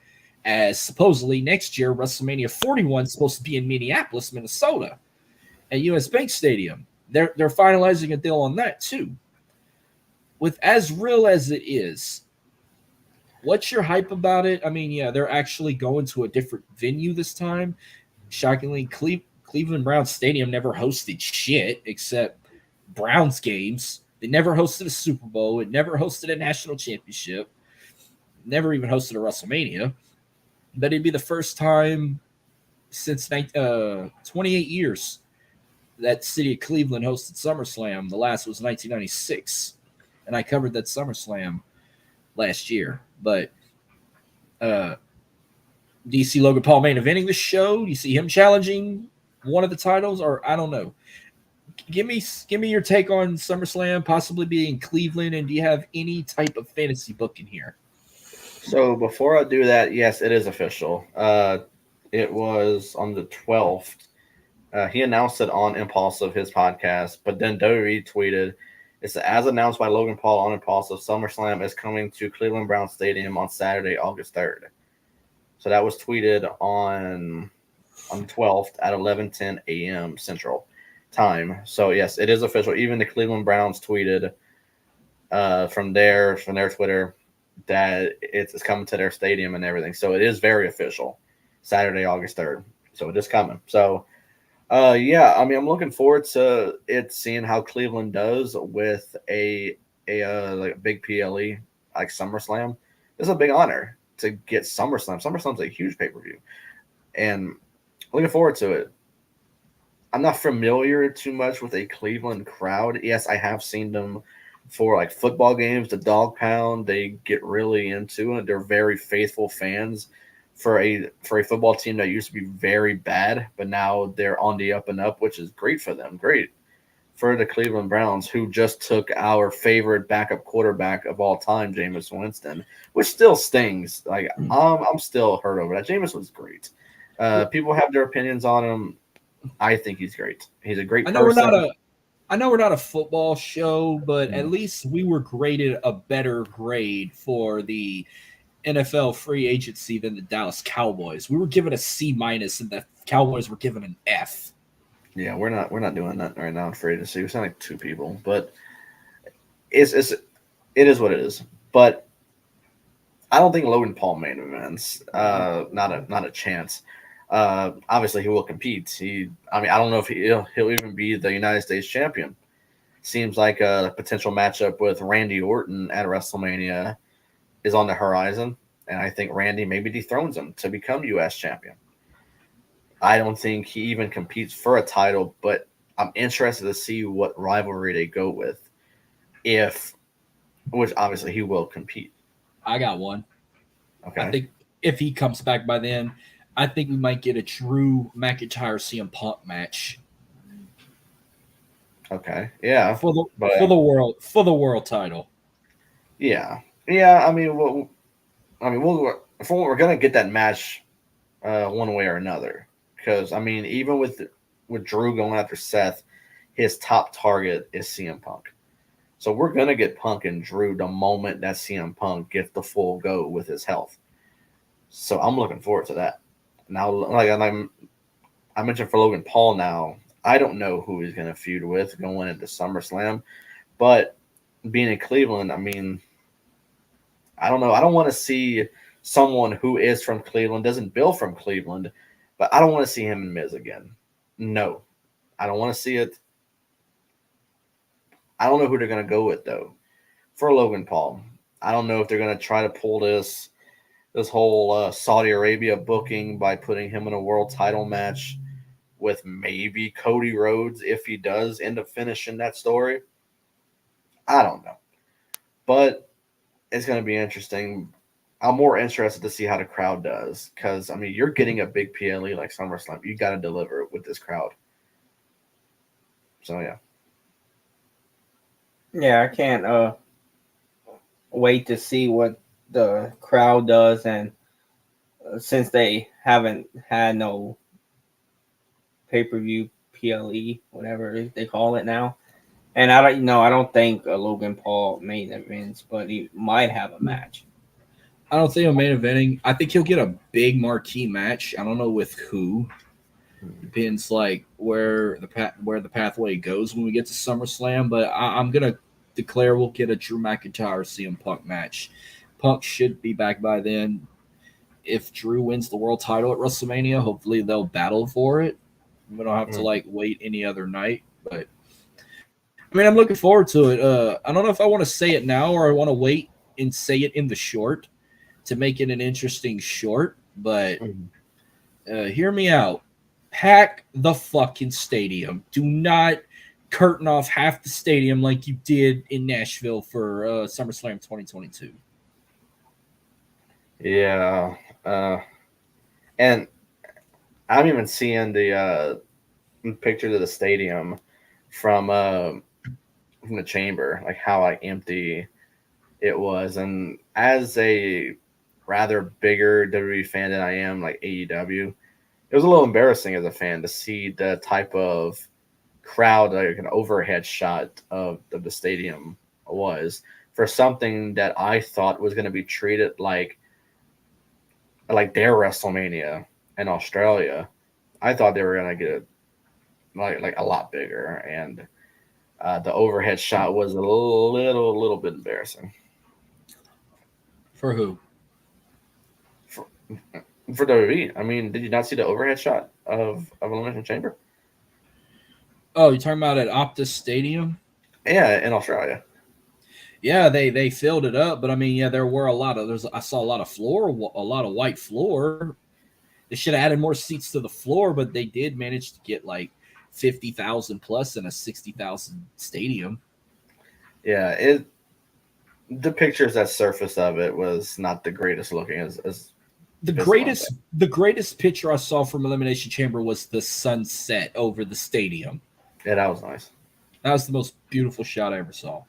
as supposedly next year WrestleMania 41 is supposed to be in Minneapolis, Minnesota, at US Bank Stadium. They're finalizing a deal on that too. With as real as it is, what's your hype about it? I mean, yeah, they're actually going to a different venue this time. Shockingly, Cleveland Browns Stadium never hosted shit except Browns games. They never hosted a Super Bowl. It never hosted a national championship. Never even hosted a WrestleMania. But it'd be the first time since 28 years that city of Cleveland hosted SummerSlam. The last was 1996. And I covered that SummerSlam last year. But do you see Logan Paul main eventing the show? Do you see him challenging one of the titles? Or I don't know. Give me your take on SummerSlam possibly being Cleveland, and do you have any type of fantasy book in here? So before I do that, yes, it is official. It was on the 12th. He announced it on Impulsive, his podcast, but then WWE tweeted, it's as announced by Logan Paul on Impulsive, SummerSlam is coming to Cleveland Browns Stadium on Saturday, August 3rd. So that was tweeted on the 12th at 11:10 a.m. Central Time. So yes, it is official. Even the Cleveland Browns tweeted from their Twitter that it's coming to their stadium and everything. So it is very official. Saturday, August 3rd. So it is coming. So yeah, I mean, I'm looking forward to it, seeing how Cleveland does with a like a big PLE like SummerSlam. It's a big honor to get SummerSlam. SummerSlam's a huge pay-per-view, and looking forward to it. I'm not familiar too much with a Cleveland crowd. Yes, I have seen them for like football games, the dog pound. They get really into it. They're very faithful fans for a football team that used to be very bad, but now they're on the up and up, which is great for them. Great for the Cleveland Browns, who just took our favorite backup quarterback of all time, Jameis Winston, which still stings. Like I'm still hurt over that. Jameis was great. People have their opinions on him. I think he's great. He's a great person. I know we're not a football show, but at Mm. least we were graded a better grade for the NFL free agency than the Dallas Cowboys. We were given a C minus, and the Cowboys were given an F. Yeah, we're not doing that right now in free agency. We sound like two people, but it is what it is. But I don't think Logan Paul main events. Not a chance. Obviously, he will compete. I don't know if he'll even be the United States champion. Seems like a potential matchup with Randy Orton at WrestleMania is on the horizon, and I think Randy maybe dethrones him to become U.S. champion. I don't think he even competes for a title, but I'm interested to see what rivalry they go with, which obviously he will compete. I got one. Okay. I think if he comes back by then, I think we might get a Drew McIntyre CM Punk match. Okay. Yeah. For the world title. Yeah. Yeah. We're gonna get that match one way or another. Because even with Drew going after Seth, his top target is CM Punk. So we're gonna get Punk and Drew the moment that CM Punk gets the full go with his health. So I'm looking forward to that. Now, like I mentioned for Logan Paul, now I don't know who he's gonna feud with going into SummerSlam, but being in Cleveland, I don't know. I don't want to see someone who is from Cleveland, doesn't bill from Cleveland. But I don't want to see him and Miz again. No, I don't want to see it. I don't know who they're going to go with, though, for Logan Paul. I don't know if they're going to try to pull this whole Saudi Arabia booking by putting him in a world title match with maybe Cody Rhodes if he does end up finishing that story. I don't know. But it's going to be interesting. I'm more interested to see how the crowd does because, you're getting a big PLE like SummerSlam. You got to deliver it with this crowd. So, yeah. Yeah, I can't wait to see what the crowd does. And since they haven't had no pay-per-view PLE, whatever they call it now. And I don't think Logan Paul main events, but he might have a match. I don't think he'll main eventing. I think he'll get a big marquee match. I don't know with who. Depends like where the pathway goes when we get to SummerSlam. But I'm gonna declare we'll get a Drew McIntyre CM Punk match. Punk should be back by then. If Drew wins the world title at WrestleMania, hopefully they'll battle for it. We don't have to like wait any other night. But I mean, I'm looking forward to it. I don't know if I want to say it now or I want to wait and say it in the short to make it an interesting short. But hear me out. Pack the fucking stadium. Do not curtain off half the stadium like you did in Nashville for SummerSlam 2022. Yeah. And I'm even seeing the pictures of the stadium from the chamber, like how empty it was. And as a rather bigger WWE fan than I am, like AEW, it was a little embarrassing as a fan to see the type of crowd, like an overhead shot of the stadium was for something that I thought was going to be treated like their WrestleMania in Australia. I thought they were going to get like a lot bigger, and the overhead shot was a little bit embarrassing. For who? For WWE. I mean, did you not see the overhead shot of Elimination Chamber? Oh, you're talking about at Optus Stadium? Yeah, in Australia. Yeah, they filled it up, but I mean, yeah, there were I saw a lot of white floor. They should have added more seats to the floor, but they did manage to get like 50,000 plus in a 60,000 stadium. Yeah, the pictures that surfaced of it was not the greatest looking as the greatest picture I saw from Elimination Chamber was the sunset over the stadium. Yeah, that was nice. That was the most beautiful shot I ever saw.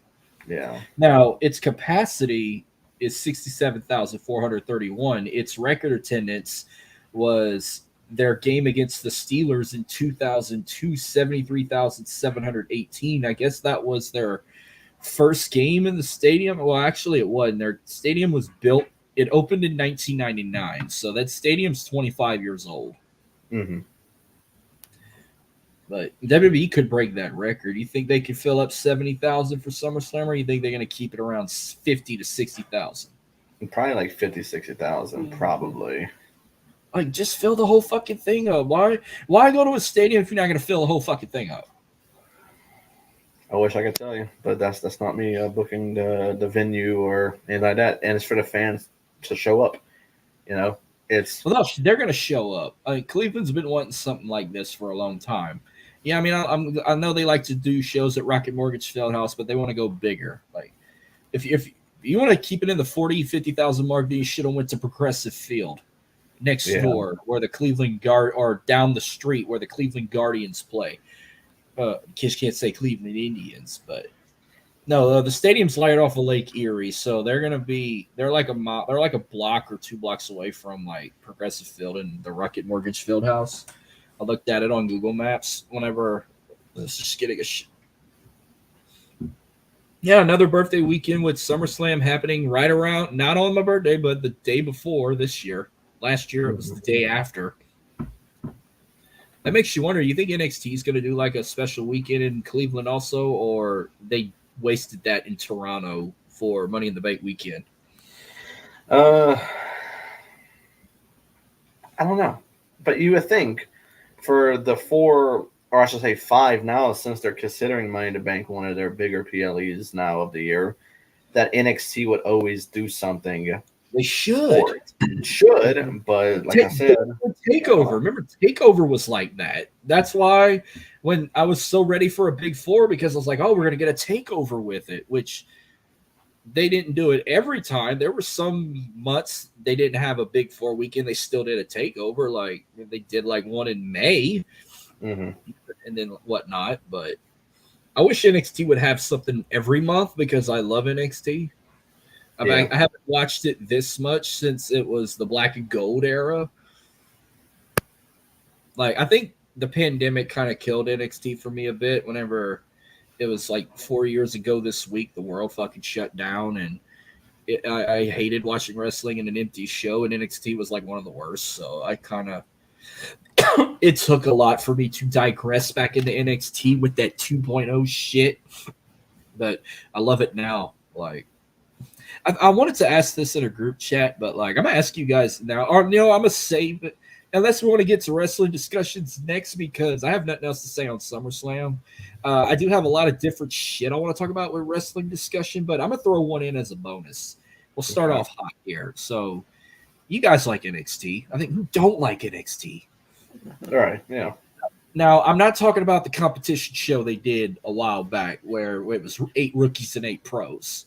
Yeah. Now, its capacity is 67,431. Its record attendance was their game against the Steelers in 2002, 73,718. I guess that was their first game in the stadium. Well, actually, it wasn't. Their stadium was built. It opened in 1999, so that stadium's 25 years old. Mm-hmm. But WWE could break that record. You think they could fill up 70,000 for SummerSlam, or you think they're going to keep it around 50 to 60,000? Probably like 50, 60,000, probably. Like, just fill the whole fucking thing up. Why go to a stadium if you're not going to fill the whole fucking thing up? I wish I could tell you, but that's not me booking the venue or anything like that. And it's for the fans to show up. You know, they're going to show up. I mean, Cleveland's been wanting something like this for a long time. Yeah, I mean, I know they like to do shows at Rocket Mortgage Fieldhouse, but they want to go bigger. Like, if you want to keep it in the 40, 50,000 mark, then you should have went to Progressive Field next door, where the Cleveland or down the street where the Cleveland Guardians play. Kids can't say Cleveland Indians, but no, the stadium's right off of Lake Erie, so they're like a block or 2 blocks away from like Progressive Field and the Rocket Mortgage Fieldhouse. I looked at it on Google Maps whenever I was just getting Yeah, another birthday weekend with SummerSlam happening right around, not on my birthday, but the day before this year. Last year, it was the day after. That makes you wonder, you think NXT is going to do like a special weekend in Cleveland also, or they wasted that in Toronto for Money in the Bank weekend? I don't know. But you would think for the 4, or I should say 5 now, since they're considering Money in the Bank one of their bigger PLEs now of the year, that NXT would always do something. They should, but like I said, Takeover. Remember, Takeover was like that. That's why when I was so ready for a Big 4, because I was like, oh, we're going to get a Takeover with it, which they didn't do it every time. There were some months they didn't have a Big 4 weekend. They still did a Takeover. Like they did like one in May and then whatnot. But I wish NXT would have something every month because I love NXT. I mean, I haven't watched it this much since it was the Black and Gold era. Like, I think the pandemic kind of killed NXT for me a bit. Whenever it was like 4 years ago this week, the world fucking shut down, and I hated watching wrestling in an empty show, and NXT was like one of the worst. So I kind of it took a lot for me to digress back into NXT with that 2.0 shit, but I love it now. Like, I wanted to ask this in a group chat, but like, I'm gonna ask you guys now, or I'm gonna save it unless we want to get to wrestling discussions next, because I have nothing else to say on SummerSlam. I do have a lot of different shit I want to talk about with wrestling discussion, but I'm gonna throw one in as a bonus. We'll start off hot here. So, you guys like NXT? I think who don't like NXT? All right, yeah. Now, I'm not talking about the competition show they did a while back where it was 8 rookies and 8 pros.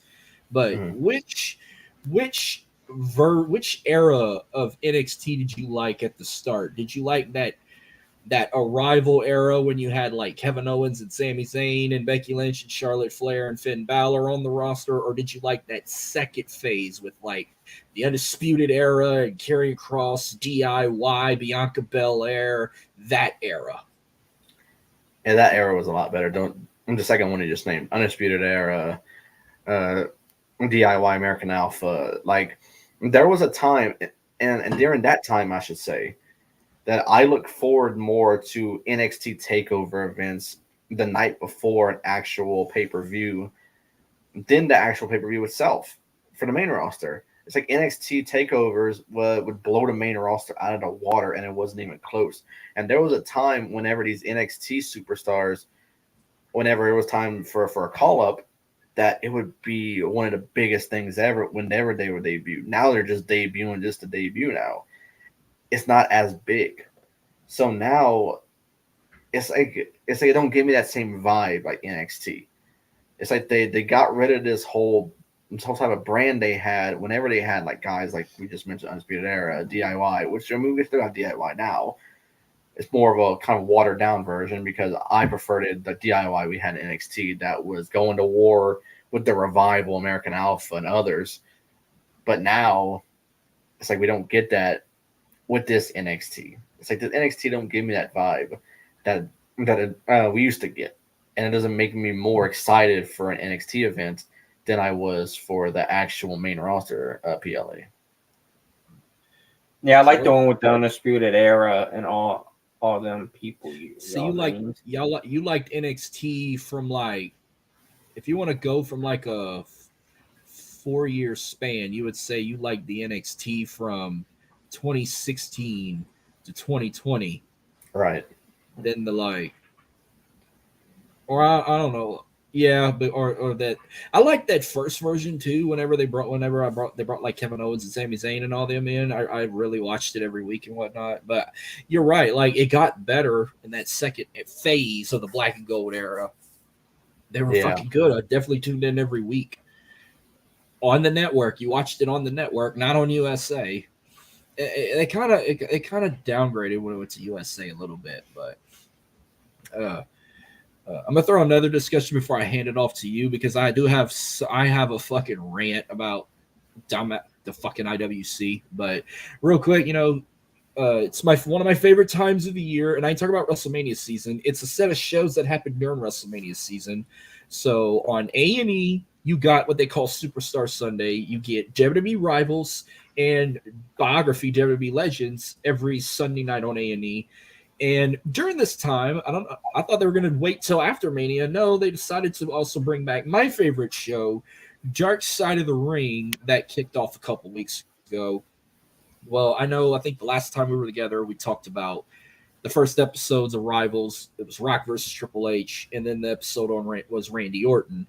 But which era of NXT did you like at the start? Did you like that Arrival era when you had like Kevin Owens and Sami Zayn and Becky Lynch and Charlotte Flair and Finn Balor on the roster, or did you like that second phase with like the Undisputed Era and Karrion Kross, DIY, Bianca Belair, that era? And that era was a lot better. The second one you just named, Undisputed Era, DIY, American Alpha. Like, there was a time, and during that time, I should say, that I look forward more to NXT takeover events the night before an actual pay-per-view than the actual pay-per-view itself for the main roster. It's like NXT takeovers would blow the main roster out of the water, and it wasn't even close. And there was a time whenever these NXT superstars, whenever it was time for a call-up, that it would be one of the biggest things ever whenever they were debuted. Now they're just debuting just to debut now. It's not as big. So now it's like it don't give me that same vibe like NXT. It's like they got rid of this whole type of brand they had whenever they had like guys like we just mentioned, Undisputed Era, DIY, which I mean we still got DIY now. It's more of a kind of watered down version because I preferred the DIY we had in NXT that was going to war with the Revival, American Alpha, and others. But now it's like we don't get that with this NXT. It's like the NXT don't give me that vibe that we used to get. And it doesn't make me more excited for an NXT event than I was for the actual main roster PLA. Yeah, I like the one with the Undisputed Era and all them people. So you liked NXT from like, if you want to go from like a 4-year span, you would say you like the NXT from 2016 to 2020, right? Then the like, or I don't know, yeah, but or that I like that first version too. They brought like Kevin Owens and Sami Zayn and all them in. I really watched it every week and whatnot. But you're right, like it got better in that second phase of the Black and Gold era. They were fucking good. I definitely tuned in every week on the network. You watched it on the network, not on USA. It kind of downgraded when it went to USA a little bit, but I'm gonna throw another discussion before I hand it off to you because I have a fucking rant about the fucking IWC. But real quick, it's one of my favorite times of the year, and I talk about WrestleMania season. It's a set of shows that happened during WrestleMania season. So on A&E, you got what they call Superstar Sunday. You get WWE Rivals and Biography WWE Legends every Sunday night on A&E. And during this time, I thought they were going to wait till after Mania. No, they decided to also bring back my favorite show, Dark Side of the Ring, that kicked off a couple weeks ago. Well, I think the last time we were together, we talked about the first episodes of Rivals. It was Rock versus Triple H, and then the episode was Randy Orton.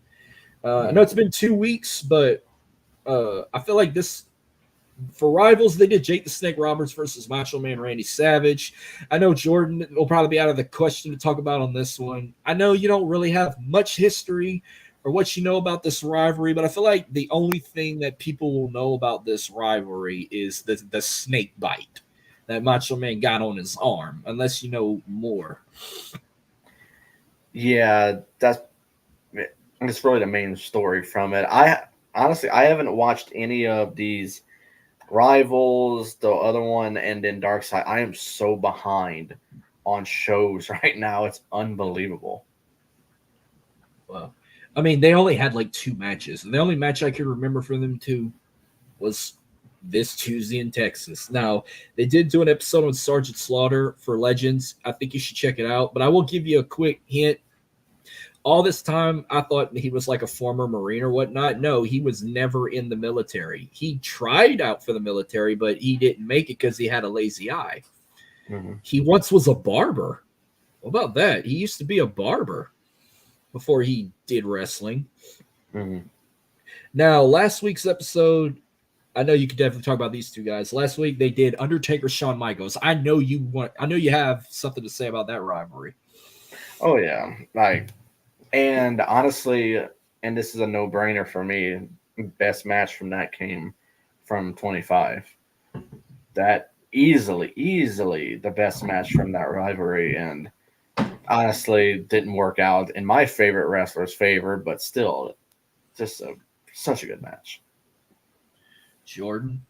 I know it's been 2 weeks, but I feel like this, for Rivals, they did Jake the Snake Roberts versus Macho Man Randy Savage. I know Jordan will probably be out of the question to talk about on this one. I know you don't really have much history or what you know about this rivalry, but I feel like the only thing that people will know about this rivalry is the snake bite that Macho Man got on his arm, unless you know more. Yeah, that's really the main story from it. I haven't watched any of these Rivals, the other one, and then Dark Side. I am so behind on shows right now. It's unbelievable. Well, I mean, they only had like 2 matches, and the only match I could remember from them two was this Tuesday in Texas. Now, they did do an episode on Sergeant Slaughter for Legends. I think you should check it out, but I will give you a quick hint. All this time, I thought he was like a former Marine or whatnot. No, he was never in the military. He tried out for the military, but he didn't make it because he had a lazy eye. Mm-hmm. He once was a barber. What about that? He used to be a barber before he did wrestling. Mm-hmm. Now, last week's episode, I know you could definitely talk about these two guys. Last week they did Undertaker, Shawn Michaels. I know you have something to say about that rivalry. Oh yeah, and honestly, and this is a no-brainer for me. Best match from that came from 25. That easily the best match from that rivalry, and honestly didn't work out in my favorite wrestler's favor, but still, just such a good match. Jordan.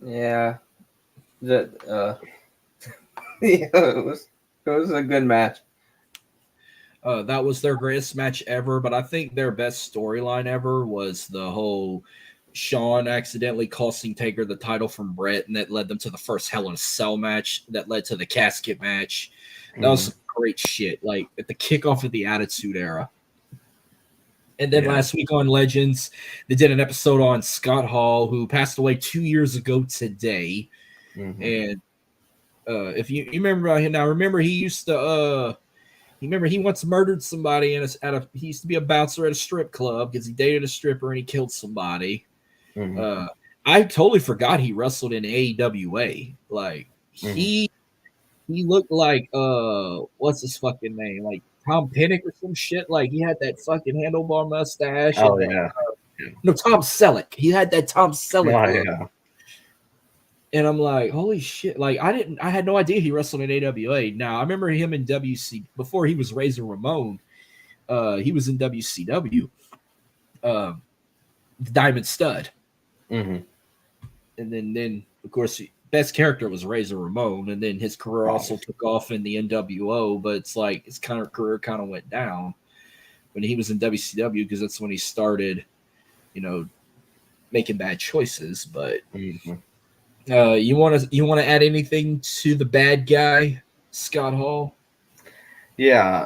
Yeah, yeah, it was a good match. That was their greatest match ever, but I think their best storyline ever was the whole Shawn accidentally costing Taker the title from Brett, and that led them to the first Hell in a Cell match that led to the casket match. That was some great shit, like at the kickoff of the Attitude Era. And then last week on Legends, they did an episode on Scott Hall, who passed away 2 years ago today. Mm-hmm. And if you remember him now, remember he used to he once murdered somebody he used to be a bouncer at a strip club because he dated a stripper and he killed somebody. Mm-hmm. I totally forgot he wrestled in AEWA. Like he looked like what's his fucking name? Like Tom Pinnock or some shit. Like he had that fucking handlebar mustache. Oh and yeah. No, Tom Selleck. He had that Tom Selleck look. Yeah. And I'm like, holy shit. Like I had no idea he wrestled in AWA. Now I remember him in WC before he was Razor Ramon. He was in WCW. Diamond Stud. Mm-hmm. And then of course best character was Razor Ramon, and then his career also took off in the NWO, but it's like his career kind of went down when he was in WCW because that's when he started, making bad choices. But you want to add anything to the bad guy, Scott Hall? Yeah,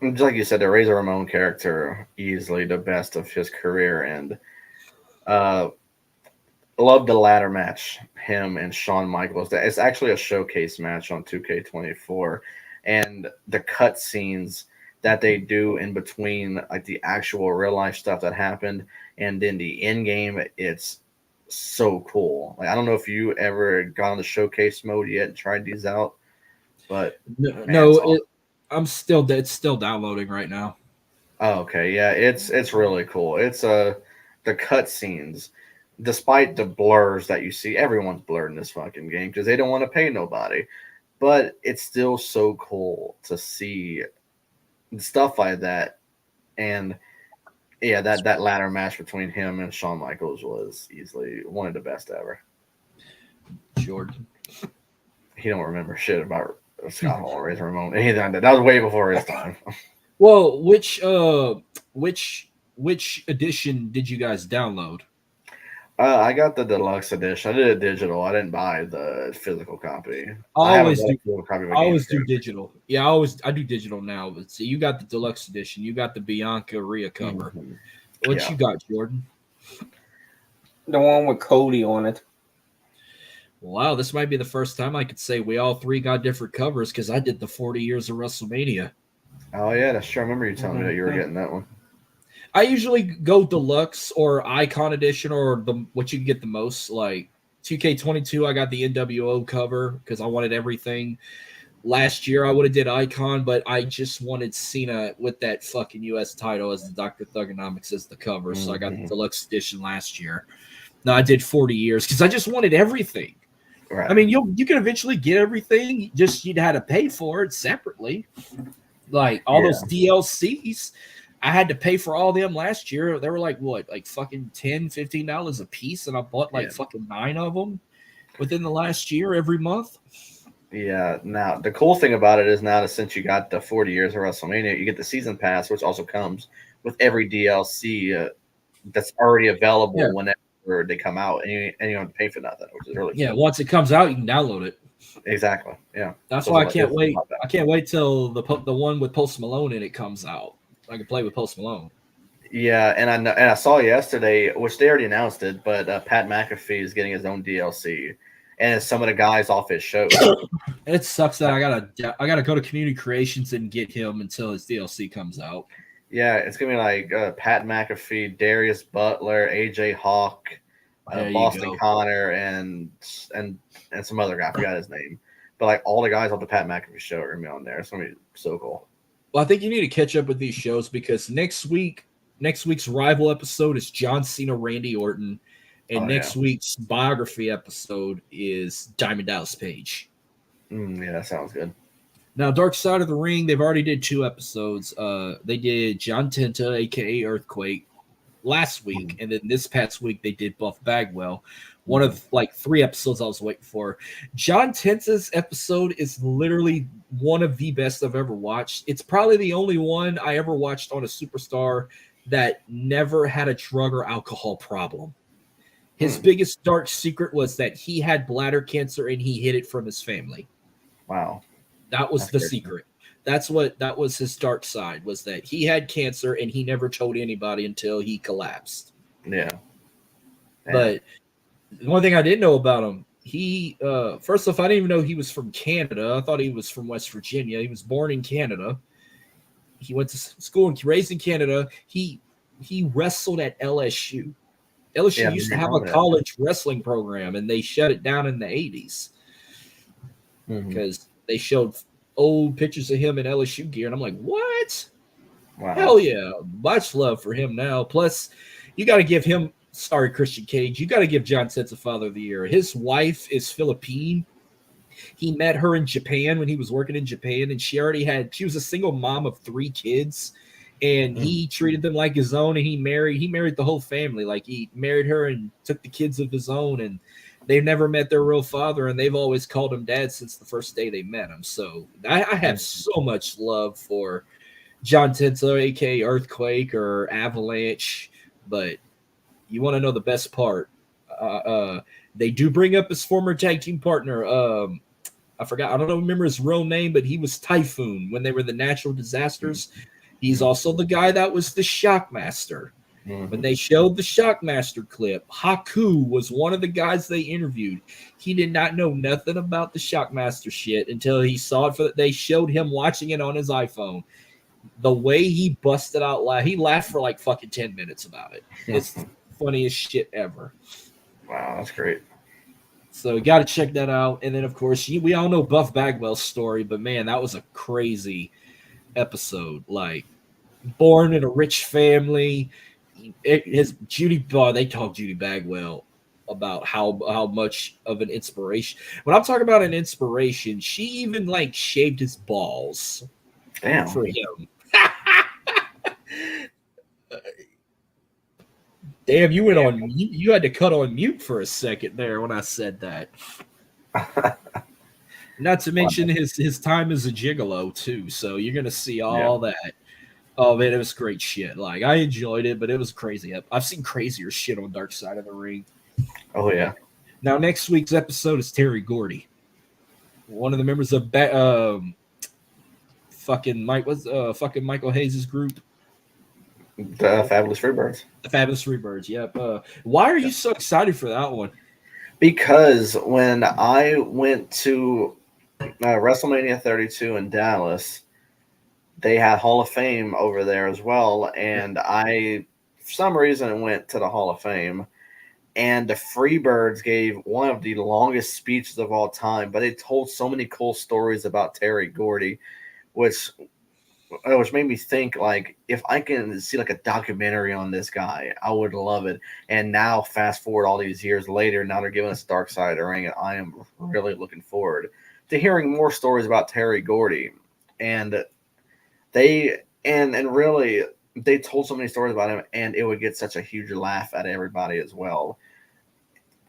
just like you said, the Razor Ramon character easily the best of his career, and love the ladder match, him and Shawn Michaels. It's actually a showcase match on 2K24, and the cut scenes that they do in between, like the actual real life stuff that happened, and then the in game, it's so cool. Like I don't know if you ever got on the showcase mode yet and tried these out, but it's still downloading right now. Oh, okay, yeah, it's really cool. It's the cut scenes. Despite the blurs that you see, everyone's blurred in this fucking game because they don't want to pay nobody. But it's still so cool to see stuff like that. And yeah, that ladder match between him and Shawn Michaels was easily one of the best ever. Jordan. He don't remember shit about Scott Hall or Razor Ramon. That was way before his time. Well, which edition did you guys download? I got the deluxe edition. I did it digital. I didn't buy the physical copy. I always do digital. Yeah, I do digital now. But see, you got the deluxe edition. You got the Bianca Rhea cover. Mm-hmm. What you got, Jordan? The one with Cody on it. Wow, this might be the first time I could say we all three got different covers because I did the 40 years of WrestleMania. Oh yeah, that's true. I remember you telling me that you were getting that one. I usually go deluxe or icon edition or what you can get the most. Like 2K22, I got the NWO cover because I wanted everything. Last year, I would have did icon, but I just wanted Cena with that fucking US title as the Dr. Thugonomics as the cover. So I got the deluxe edition last year. No, I did 40 years because I just wanted everything. Right. I mean, you can eventually get everything. You'd have to pay for it separately. Like all those DLCs. I had to pay for all them last year. They were like, what, like fucking $10, $15 a piece, and I bought fucking 9 of them. within the last year, every month. Yeah. Now the cool thing about it is now that since you got the 40 years of WrestleMania, you get the season pass, which also comes with every DLC that's already Yeah. available whenever they come out, and you don't have to pay for nothing, which is really Yeah, cool. once it comes out, you can download it. Exactly. Yeah. That's So why I can't it's a wait. lot better. I can't wait till the one with Post Malone in it comes out. I can play with Post Malone. Yeah, and I saw yesterday, which they already announced it, but Pat McAfee is getting his own DLC, and it's some of the guys off his shows. It sucks that I gotta go to Community Creations and get him until his DLC comes out. Yeah, it's gonna be like Pat McAfee, Darius Butler, AJ Hawk, There you Boston go. Connor, and some other guy. I forgot his name, but like all the guys off the Pat McAfee show are gonna be on there. It's gonna be so cool. Well, I think you need to catch up with these shows because next week's rival episode is John Cena, Randy Orton, and Oh yeah, next week's biography episode is Diamond Dallas Page. yeah, that sounds good. Now, Dark Side of the Ring, they've already did 2 episodes. They did John Tenta, aka Earthquake, last week, and then this past week they did Buff Bagwell. One of like 3 episodes I was waiting for. John Tenta's episode is literally one of the best I've ever watched. It's probably the only one I ever watched on a superstar that never had a drug or alcohol problem. His biggest dark secret was that he had bladder cancer and he hid it from his family. Wow, That was that's the crazy. secret. That was his dark side, was that he had cancer and he never told anybody until he collapsed. Yeah. But the one thing I didn't know about him, he first off, I didn't even know he was from Canada. I thought he was from West Virginia. He was born in Canada. He went to school and raised in Canada. He wrestled at LSU. LSU used to have a college wrestling program, and they shut it down in the 80s because they showed old pictures of him in LSU gear, and I'm like, what? Wow. Hell yeah. Much love for him now. Plus, you got to give him, sorry, Christian Cage, you got to give John Cena Father of the Year. His wife is Philippine. He met her in Japan when he was working in Japan, and she was a single mom of 3 kids, and he treated them like his own, and he married the whole family. Like, he married her and took the kids of his own, and they've never met their real father, and they've always called him dad since the first day they met him. So I have so much love for John Tenta, aka Earthquake or Avalanche. But you want to know the best part? They do bring up his former tag team partner. I forgot. I don't remember his real name, but he was Typhoon when they were the natural disasters. He's also the guy that was the Shockmaster. When they showed the Shockmaster clip, Haku was one of the guys they interviewed. He did not know nothing about the Shockmaster shit until he saw it. They showed him watching it on his iPhone. The way he busted out loud, he laughed for like fucking 10 minutes about it. It's the funniest shit ever. Wow, that's great. So you got to check that out. And then, of course, we all know Buff Bagwell's story, but man, that was a crazy episode. Like, born in a rich family. They talk Judy Bagwell about how much of an inspiration. When I'm talking about an inspiration, she even like shaved his balls. Damn. For him. Damn, you went on. You had to cut on mute for a second there when I said that. Not to mention his time as a gigolo too. So you're gonna see all that. Oh man, it was great shit. Like, I enjoyed it, but it was crazy. I've seen crazier shit on Dark Side of the Ring. Oh yeah. Now next week's episode is Terry Gordy, one of the members of fucking Michael Hayes' group. The Fabulous Freebirds. The Fabulous Freebirds, yep. Why are you so excited for that one? Because when I went to WrestleMania 32 in Dallas, they had Hall of Fame over there as well. And I, for some reason, went to the Hall of Fame. And the Freebirds gave one of the longest speeches of all time. But they told so many cool stories about Terry Gordy, which made me think, like, if I can see like a documentary on this guy, I would love it. And now, fast forward all these years later, now they're giving us Dark Side of the Ring, and I am really looking forward to hearing more stories about Terry Gordy. And they told so many stories about him, and it would get such a huge laugh at everybody as well,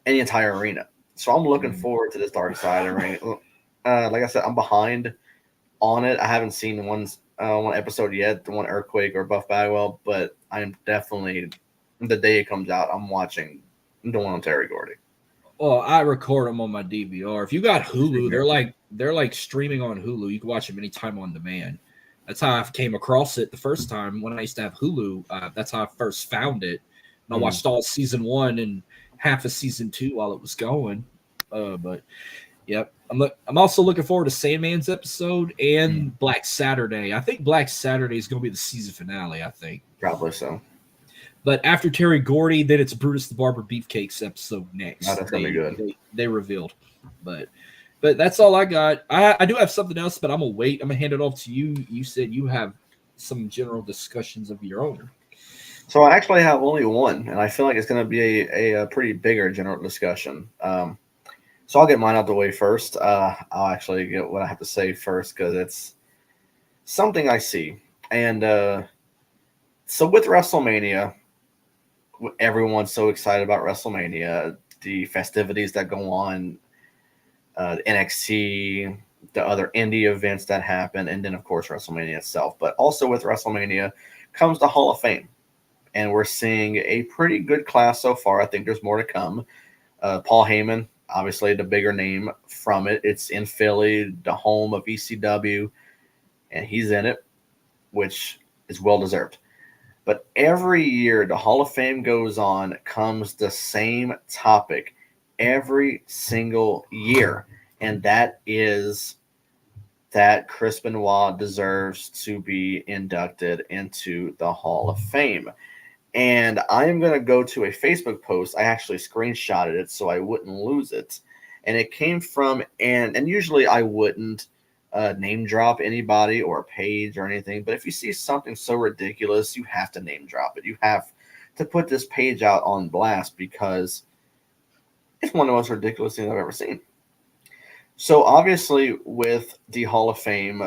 in the entire arena. So I'm looking forward to this Dark Side ring. Like I said, I'm behind on it. I haven't seen one episode yet, the one Earthquake or Buff Bagwell, but I am definitely, the day it comes out, I'm watching the one on Terry Gordy. Well, I record them on my DVR. If you got Hulu, they're like streaming on Hulu. You can watch them anytime on demand. That's how I came across it the first time when I used to have Hulu. That's how I first found it. And I watched all season 1 and half of season 2 while it was going. But yep, I'm also looking forward to Sandman's episode and Black Saturday. I think Black Saturday is going to be the season finale. I think Probably so. But after Terry Gordy, then it's Brutus the Barber Beefcakes episode next. Oh, that's gonna be good. They revealed, but that's all I got. I do have something else, but I'm gonna wait. I'm gonna hand it off to you. You said you have some general discussions of your own. So I actually have only one, and I feel like it's going to be a pretty bigger general discussion. So I'll get mine out the way first. I'll actually get what I have to say first because it's something I see. And so with WrestleMania, everyone's so excited about WrestleMania, the festivities that go on, NXT, the other indie events that happen, and then, of course, WrestleMania itself. But also with WrestleMania comes the Hall of Fame. And we're seeing a pretty good class so far. I think there's more to come. Paul Heyman, obviously the bigger name from it. It's in Philly, the home of ECW, and he's in it, which is well-deserved. But every year the Hall of Fame goes on, comes the same topic every single year, and that is that Chris Benoit deserves to be inducted into the Hall of Fame. And I am going to go to a Facebook post. I actually screenshotted it so I wouldn't lose it. And it came from, and usually I wouldn't name drop anybody or a page or anything. But if you see something so ridiculous, you have to name drop it. You have to put this page out on blast because it's one of the most ridiculous things I've ever seen. So obviously with the Hall of Fame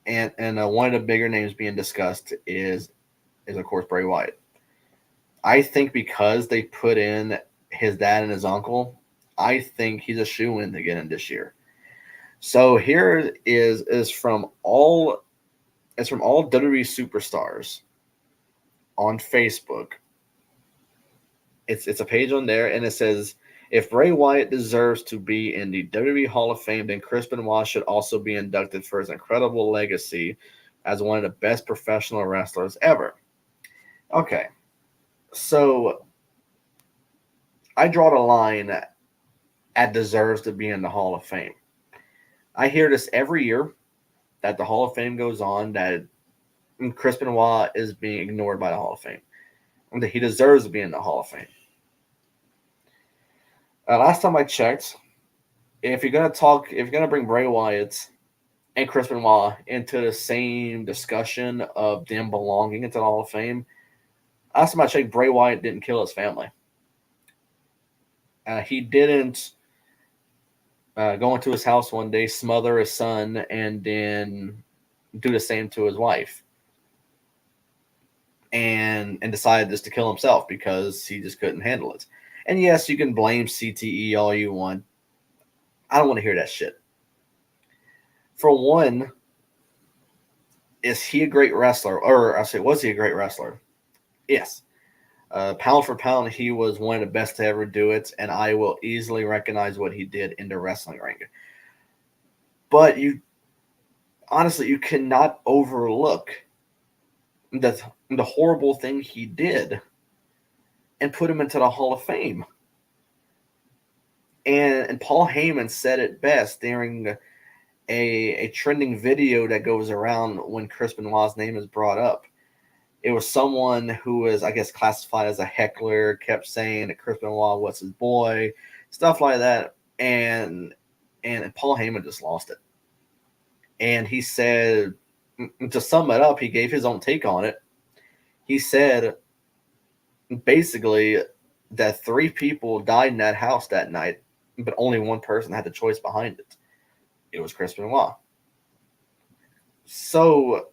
and one of the bigger names being discussed is of course Bray Wyatt. I think because they put in his dad and his uncle, I think he's a shoo-in to get in this year. So here is from all WWE superstars on Facebook. It's a page on there, and it says, if Bray Wyatt deserves to be in the WWE Hall of Fame, then Chris Benoit should also be inducted for his incredible legacy as one of the best professional wrestlers ever. Okay, so I draw the line at deserves to be in the Hall of Fame. I hear this every year that the Hall of Fame goes on, that Chris Benoit is being ignored by the Hall of Fame, and that he deserves to be in the Hall of Fame. Last time I checked, if you're gonna bring Bray Wyatt and Chris Benoit into the same discussion of them belonging into the Hall of Fame, last time I checked, Bray Wyatt didn't kill his family. He didn't go into his house one day, smother his son, and then do the same to his wife. And decided just to kill himself because he just couldn't handle it. And yes, you can blame CTE all you want. I don't want to hear that shit. For one, is he a great wrestler? Or I say, was he a great wrestler? Yes. Pound for pound, he was one of the best to ever do it, and I will easily recognize what he did in the wrestling ring. But you cannot overlook the horrible thing he did and put him into the Hall of Fame. And Paul Heyman said it best during a trending video that goes around when Chris Benoit's name is brought up. It was someone who was, I guess, classified as a heckler, kept saying that Chris Benoit was his boy, stuff like that. And Paul Heyman just lost it. And he said, to sum it up, he gave his own take on it. He said, basically, that 3 people died in that house that night, but only one person had the choice behind it. It was Chris Benoit. So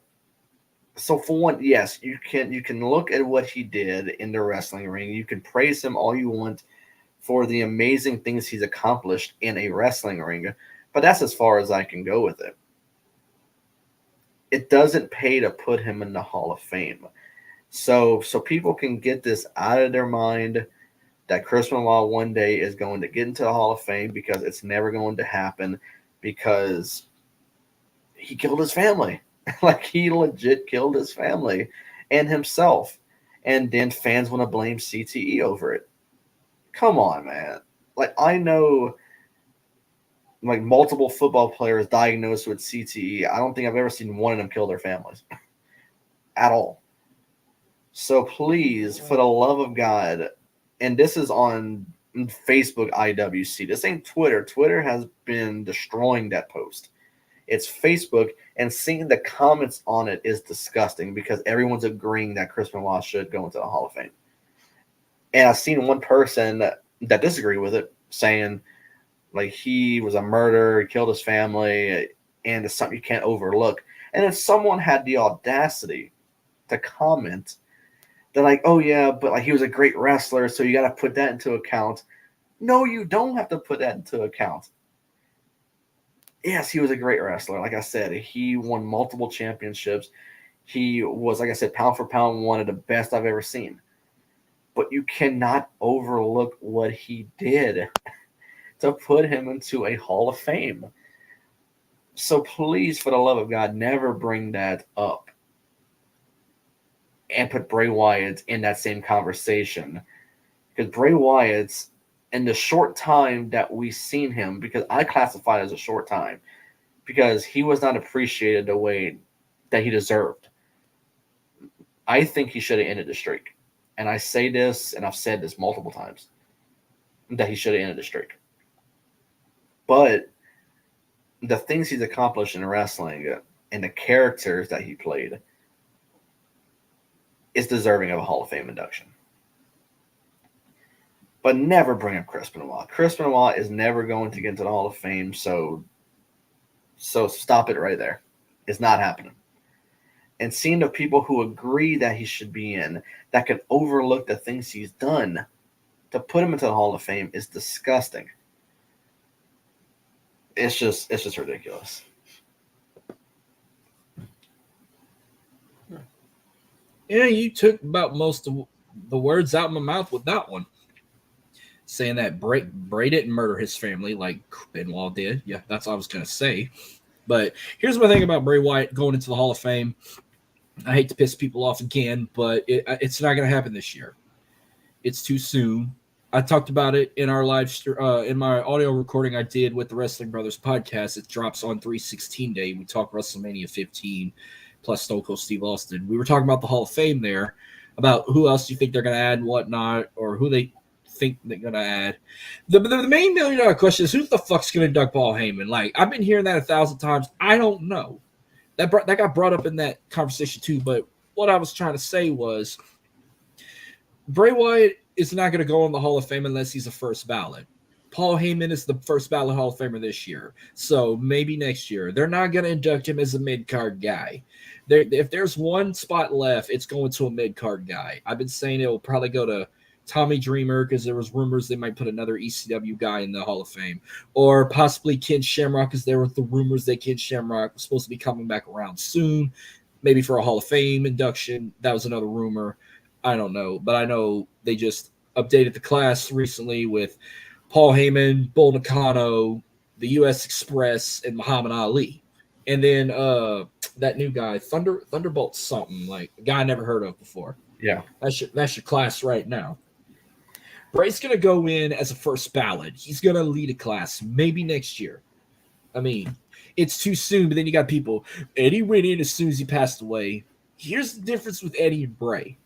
for one, yes, you can look at what he did in the wrestling ring. You can praise him all you want for the amazing things he's accomplished in a wrestling ring, but that's as far as I can go with it. It doesn't pay to put him in the Hall of Fame. So people can get this out of their mind that Chris Benoit one day is going to get into the Hall of Fame, because it's never going to happen, because he killed his family. Like, he legit killed his family and himself. And then fans want to blame CTE over it. Come on, man. Like, I know like multiple football players diagnosed with CTE. I don't think I've ever seen one of them kill their families at all. So please, for the love of God, and this is on Facebook IWC. This ain't Twitter. Twitter has been destroying that post. It's Facebook, and seeing the comments on it is disgusting, because everyone's agreeing that Chris Benoit should go into the Hall of Fame. And I've seen one person that disagreed with it, saying like he was a murderer, he killed his family, and it's something you can't overlook. And if someone had the audacity to comment, they're like, oh yeah, but like he was a great wrestler, so you got to put that into account. No, you don't have to put that into account. Yes, he was a great wrestler. Like I said, he won multiple championships. He was, like I said, pound for pound, one of the best I've ever seen. But you cannot overlook what he did to put him into a Hall of Fame. So please, for the love of God, never bring that up and put Bray Wyatt in that same conversation. Because Bray Wyatt's, in the short time that we've seen him, because I classify it as a short time, because he was not appreciated the way that he deserved. I think he should have ended the streak. And I say this, and I've said this multiple times, that he should have ended the streak. But the things he's accomplished in wrestling and the characters that he played is deserving of a Hall of Fame induction. But never bring up Chris Benoit. Chris Benoit is never going to get into the Hall of Fame, so stop it right there. It's not happening. And seeing the people who agree that he should be in, that can overlook the things he's done, to put him into the Hall of Fame is disgusting. It's just ridiculous. Yeah, you took about most of the words out of my mouth with that one. Saying that Bray didn't murder his family like Benoit did. Yeah, that's what I was going to say. But here's my thing about Bray Wyatt going into the Hall of Fame. I hate to piss people off again, but it's not going to happen this year. It's too soon. I talked about it in our in my audio recording I did with the Wrestling Brothers podcast. It drops on 3/16 day. We talk WrestleMania 15 plus Stone Cold Steve Austin. We were talking about the Hall of Fame there, about who else do you think they're going to add and whatnot, or who they think they're going to add. The main $1 million question is, who the fuck's going to induct Paul Heyman? Like, I've been hearing that 1,000 times. I don't know. That got brought up in that conversation too, but what I was trying to say was Bray Wyatt is not going to go in the Hall of Fame unless he's a first ballot. Paul Heyman is the first ballot Hall of Famer this year, so maybe next year. They're not going to induct him as a mid-card guy. If there's one spot left, it's going to a mid-card guy. I've been saying it will probably go to Tommy Dreamer, because there was rumors they might put another ECW guy in the Hall of Fame, or possibly Ken Shamrock, because there were the rumors that Ken Shamrock was supposed to be coming back around soon, maybe for a Hall of Fame induction. That was another rumor. I don't know, but I know they just updated the class recently with Paul Heyman, Bull Nakano, the U.S. Express, and Muhammad Ali. And then that new guy, Thunderbolt something, like a guy I never heard of before. Yeah. That's your class right now. Bray's going to go in as a first ballot. He's going to lead a class maybe next year. I mean, it's too soon, but then you got people. Eddie went in as soon as he passed away. Here's the difference with Eddie and Bray.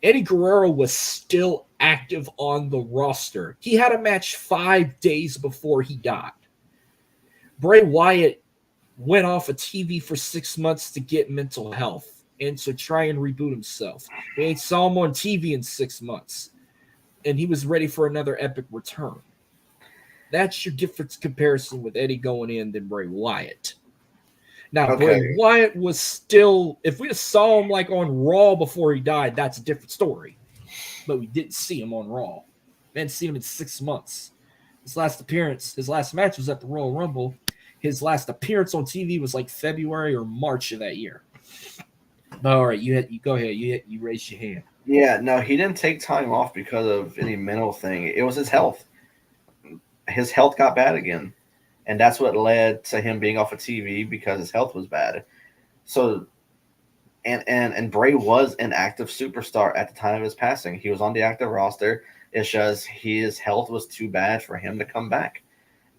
Eddie Guerrero was still active on the roster. He had a match 5 days before he died. Bray Wyatt went off of TV for 6 months to get mental health and to try and reboot himself. We ain't saw him on TV in 6 months, and he was ready for another epic return. That's your difference comparison with Eddie going in than Bray Wyatt. Now, okay. Bray Wyatt was still, if we just saw him like on Raw before he died, that's a different story. But we didn't see him on Raw. hadn't seen him in 6 months. His last match was at the Royal Rumble. His last appearance on TV was like February or March of that year. All right, you go ahead. You raised your hand. Yeah, no, he didn't take time off because of any mental thing. It was his health. His health got bad again, and that's what led to him being off of TV because his health was bad. So, and Bray was an active superstar at the time of his passing. He was on the active roster. It's just his health was too bad for him to come back,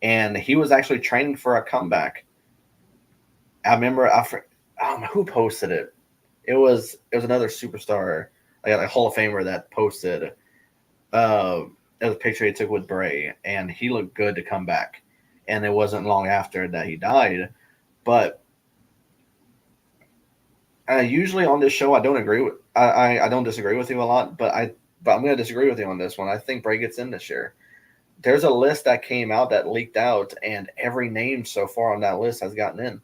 and he was actually training for a comeback. I remember who posted it. It was another superstar, like a Hall of Famer that posted it was a picture he took with Bray, and he looked good to come back. And it wasn't long after that he died. But usually on this show, I don't disagree with you a lot, but I'm going to disagree with you on this one. I think Bray gets in this year. There's a list that came out that leaked out, and every name so far on that list has gotten in.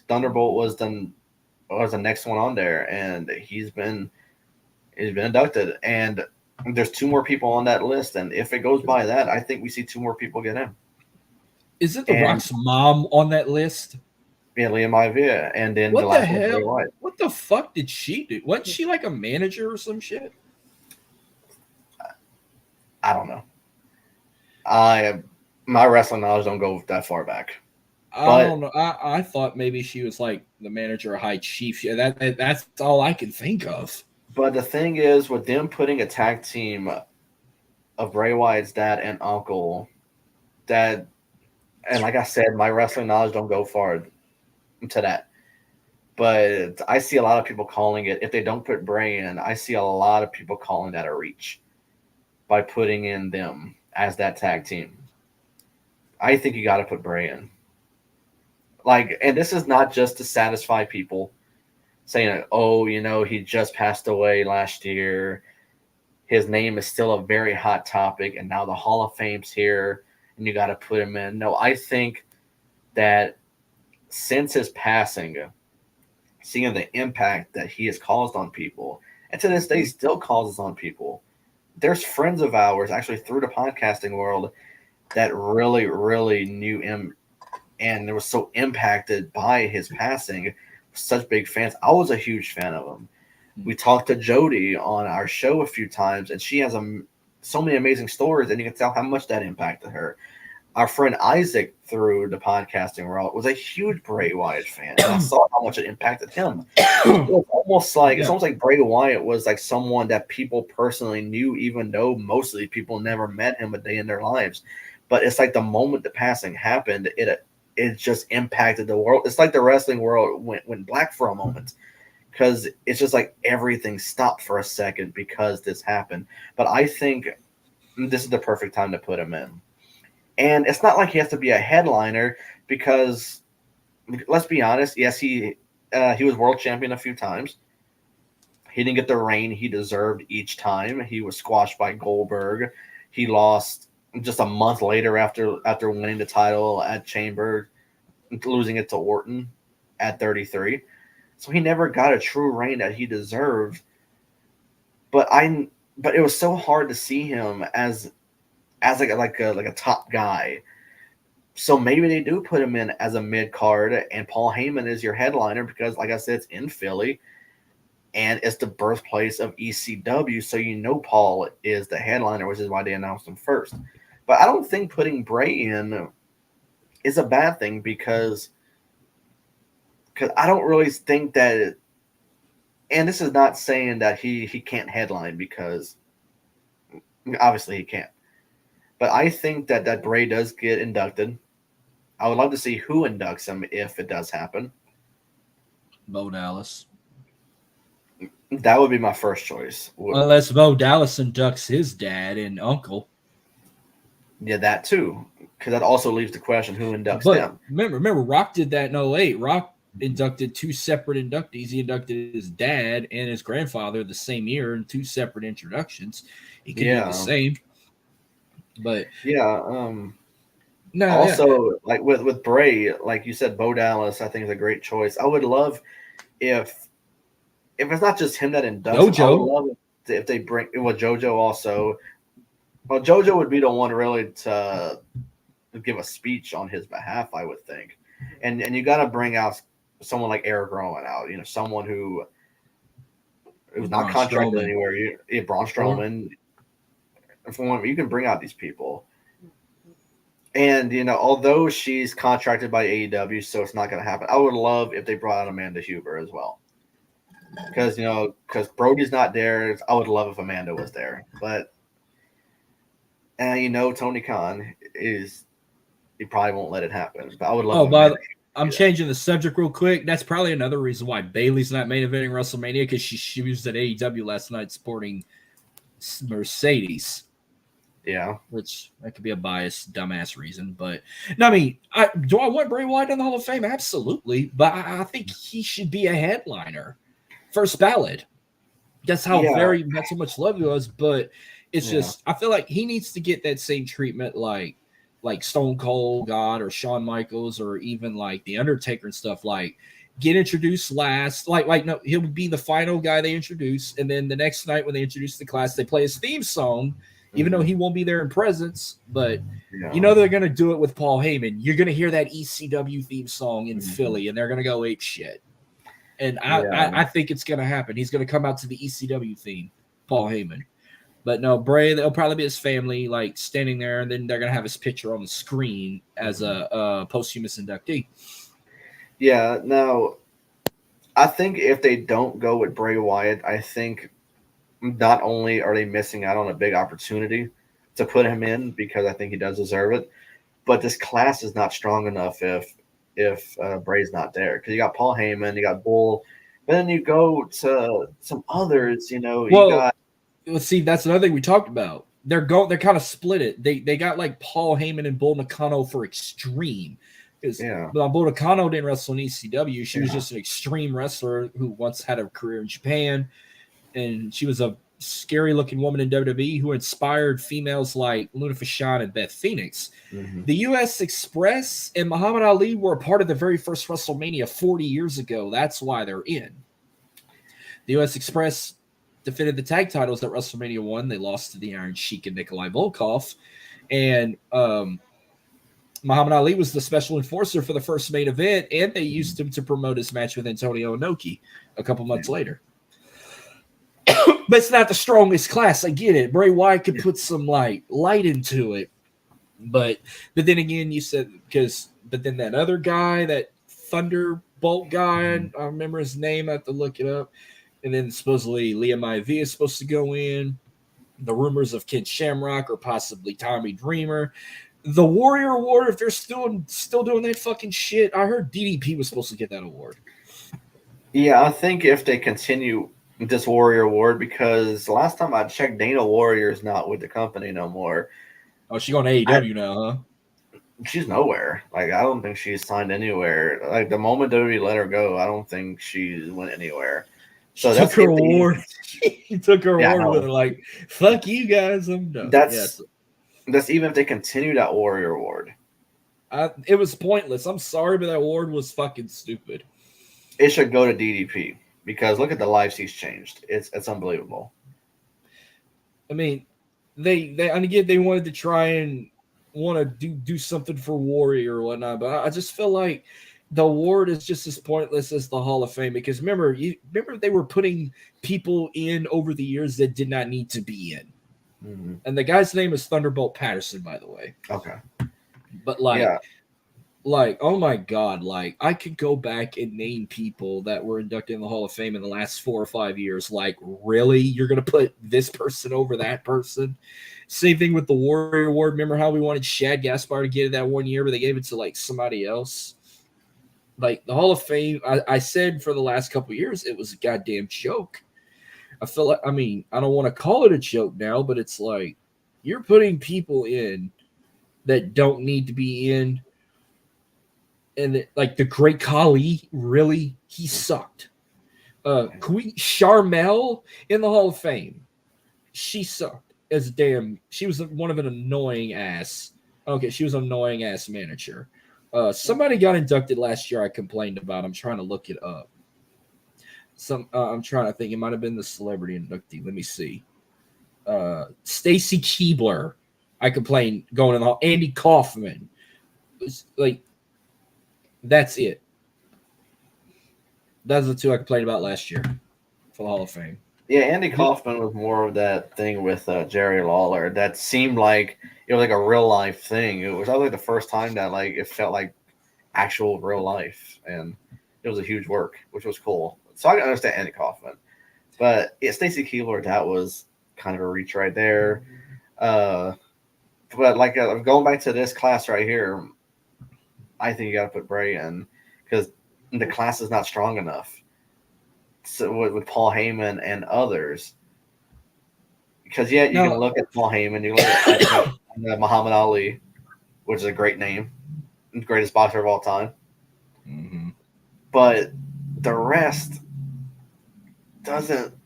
Thunderbolt was the next one on there, and he's been inducted. And there's 2 more people on that list, and if it goes by that, I think we see 2 more people get in. Is it The Rock's mom on that list? Yeah, Liam Ivia, and then what the hell? What the fuck did she do? Wasn't she like a manager or some shit? I don't know. My wrestling knowledge don't go that far back. I don't know. I thought maybe she was like the manager or high chief. Yeah, that's all I can think of. But the thing is, with them putting a tag team of Bray Wyatt's dad and uncle, and like I said, my wrestling knowledge don't go far to that. But I see a lot of people calling it, if they don't put Bray in, I see a lot of people calling that a reach by putting in them as that tag team. I think you got to put Bray in. And this is not just to satisfy people saying, oh, he just passed away last year. His name is still a very hot topic, and now the Hall of Fame's here, and you got to put him in. No, I think that since his passing, seeing the impact that he has caused on people, and to this day still causes on people, there's friends of ours actually through the podcasting world that really, really knew him and they were so impacted by his passing, such big fans. I was a huge fan of him. We talked to Jody on our show a few times, and she has so many amazing stories, and you can tell how much that impacted her. Our friend Isaac, through the podcasting world, was a huge Bray Wyatt fan, and I saw how much it impacted him. It's almost like Bray Wyatt was like someone that people personally knew, even though mostly people never met him a day in their lives. But it's like the moment the passing happened, it just impacted the world. It's like the wrestling world went black for a moment, because it's just like everything stopped for a second because this happened. But I think this is the perfect time to put him in. And it's not like he has to be a headliner, because let's be honest, yes, he was world champion a few times. He didn't get the reign he deserved each time. He was squashed by Goldberg. He lost just a month later after winning the title at Chamber, losing it to Orton at 33. So he never got a true reign that he deserved. But it was so hard to see him as like a top guy. So maybe they do put him in as a mid card, and Paul Heyman is your headliner because, like I said, it's in Philly, and it's the birthplace of ECW. So Paul is the headliner, which is why they announced him first. But I don't think putting Bray in is a bad thing, because I don't really think that. And this is not saying that he can't headline, because obviously he can't. But I think that Bray does get inducted. I would love to see who inducts him if it does happen. Bo Dallas. That would be my first choice. Unless Bo Dallas inducts his dad and uncle. Yeah, that too. Because that also leaves the question, who inducts them. Remember, Rock did that in 08. Rock inducted two separate inductees. He inducted his dad and his grandfather the same year in two separate introductions. He could do the same. But like with Bray, like you said, Bo Dallas, I think is a great choice. I would love if it's not just him that inducts. JoJo. I would love if they bring JoJo also. Well, JoJo would be the one really to give a speech on his behalf, I would think. And you got to bring out someone like Eric Rowan out, someone who's not Braun contracted Strowman. anywhere. Braun Strowman. You can bring out these people. And, although she's contracted by AEW, so it's not going to happen. I would love if they brought out Amanda Huber as well. Because Brody's not there. I would love if Amanda was there. But, Tony Khan he probably won't let it happen. But I would love I'm changing the subject real quick. That's probably another reason why Bayley's not main eventing WrestleMania, because she was at AEW last night supporting Mercedes. Yeah. Which that could be a biased, dumbass reason. But, no, I mean, do I want Bray Wyatt in the Hall of Fame? Absolutely. But I think he should be a headliner. First ballot. That's how that's how much love he was. But it's just, I feel like he needs to get that same treatment like Stone Cold God or Shawn Michaels or even like The Undertaker and stuff. Like, get introduced last. No, he'll be the final guy they introduce. And then the next night when they introduce the class, they play his theme song. Even though he won't be there in presence, but they're going to do it with Paul Heyman. You're going to hear that ECW theme song in Philly, and they're going to go ape shit. And I think it's going to happen. He's going to come out to the ECW theme, Paul Heyman. But no, Bray, they'll probably be his family, like, standing there, and then they're going to have his picture on the screen as a posthumous inductee. Yeah, now, I think if they don't go with Bray Wyatt, I think not only are they missing out on a big opportunity to put him in, because I think he does deserve it, but this class is not strong enough if Bray's not there. Because you got Paul Heyman, you got Bull, but then you go to some others, Let's see, that's another thing we talked about. They're kind of split it. They got like Paul Heyman and Bull Nakano for Extreme. But Bull Nakano didn't wrestle in ECW. She was just an Extreme wrestler who once had a career in Japan. And she was a scary-looking woman in WWE who inspired females like Luna Vachon and Beth Phoenix. The U.S. Express and Muhammad Ali were a part of the very first WrestleMania 40 years ago. That's why they're in. The U.S. Express defended the tag titles at WrestleMania 1. They lost to the Iron Sheik and Nikolai Volkov. And Muhammad Ali was the special enforcer for the first main event, and they used him to promote his match with Antonio Inoki a couple months later. But it's not the strongest class. I get it. Bray Wyatt could put some light into it. But then again, you said but then that other guy, that Thunderbolt guy, I remember his name. I have to look it up. And then supposedly Leah Maivia is supposed to go in. The rumors of Ken Shamrock or possibly Tommy Dreamer. The Warrior Award, if they're still doing that fucking shit. I heard DDP was supposed to get that award. Yeah, I think if they continue this Warrior Award, because last time I checked, Dana Warrior is not with the company no more. Oh, she's going to AEW now, huh? She's nowhere. Like, I don't think she's signed anywhere. Like, the moment WWE let her go, I don't think she went anywhere. So she took her award. She took her award with her, like, fuck you guys, I'm done. That's even if they continue that Warrior Award. It was pointless. I'm sorry, but that award was fucking stupid. It should go to DDP. Because look at the lives he's changed. It's unbelievable. I mean, they wanted to try and want to do something for Warrior or whatnot, but I just feel like the award is just as pointless as the Hall of Fame. Because remember they were putting people in over the years that did not need to be in. And the guy's name is Thunderbolt Patterson, by the way. Okay. But oh my God, like, I could go back and name people that were inducted in the Hall of Fame in the last 4 or 5 years. Like, really? You're going to put this person over that person? Same thing with the Warrior Award. Remember how we wanted Shad Gaspar to get it that 1 year, but they gave it to, like, somebody else? Like, the Hall of Fame, I said for the last couple of years, it was a goddamn joke. I feel like, I mean, I don't want to call it a joke now, but it's like, you're putting people in that don't need to be in. And like the Great Khali, really, he sucked. Queen Charmel in the Hall of Fame, she sucked as damn. She was one of an annoying ass. Okay, she was an annoying ass manager. Somebody got inducted last year. I complained about. I'm trying to look it up. I'm trying to think. It might have been the celebrity inductee. Let me see. Stacy Keibler. I complained going in the hall. Andy Kaufman. It's like, that's it. Those are the two I complained about last year for the Hall of Fame. Yeah, Andy Kaufman was more of that thing with Jerry Lawler that seemed like it was like a real life thing. It was like the first time that like it felt like actual real life, and it was a huge work, which was cool. So I can understand Andy Kaufman, but yeah, Stacy Keibler, that was kind of a reach right there. But like going back to this class right here, I think you got to put Bray in because the class is not strong enough. So with Paul Heyman and others, because you can look at Paul Heyman, you look at Muhammad Ali, which is a great name, greatest boxer of all time. Mm-hmm. But the rest doesn't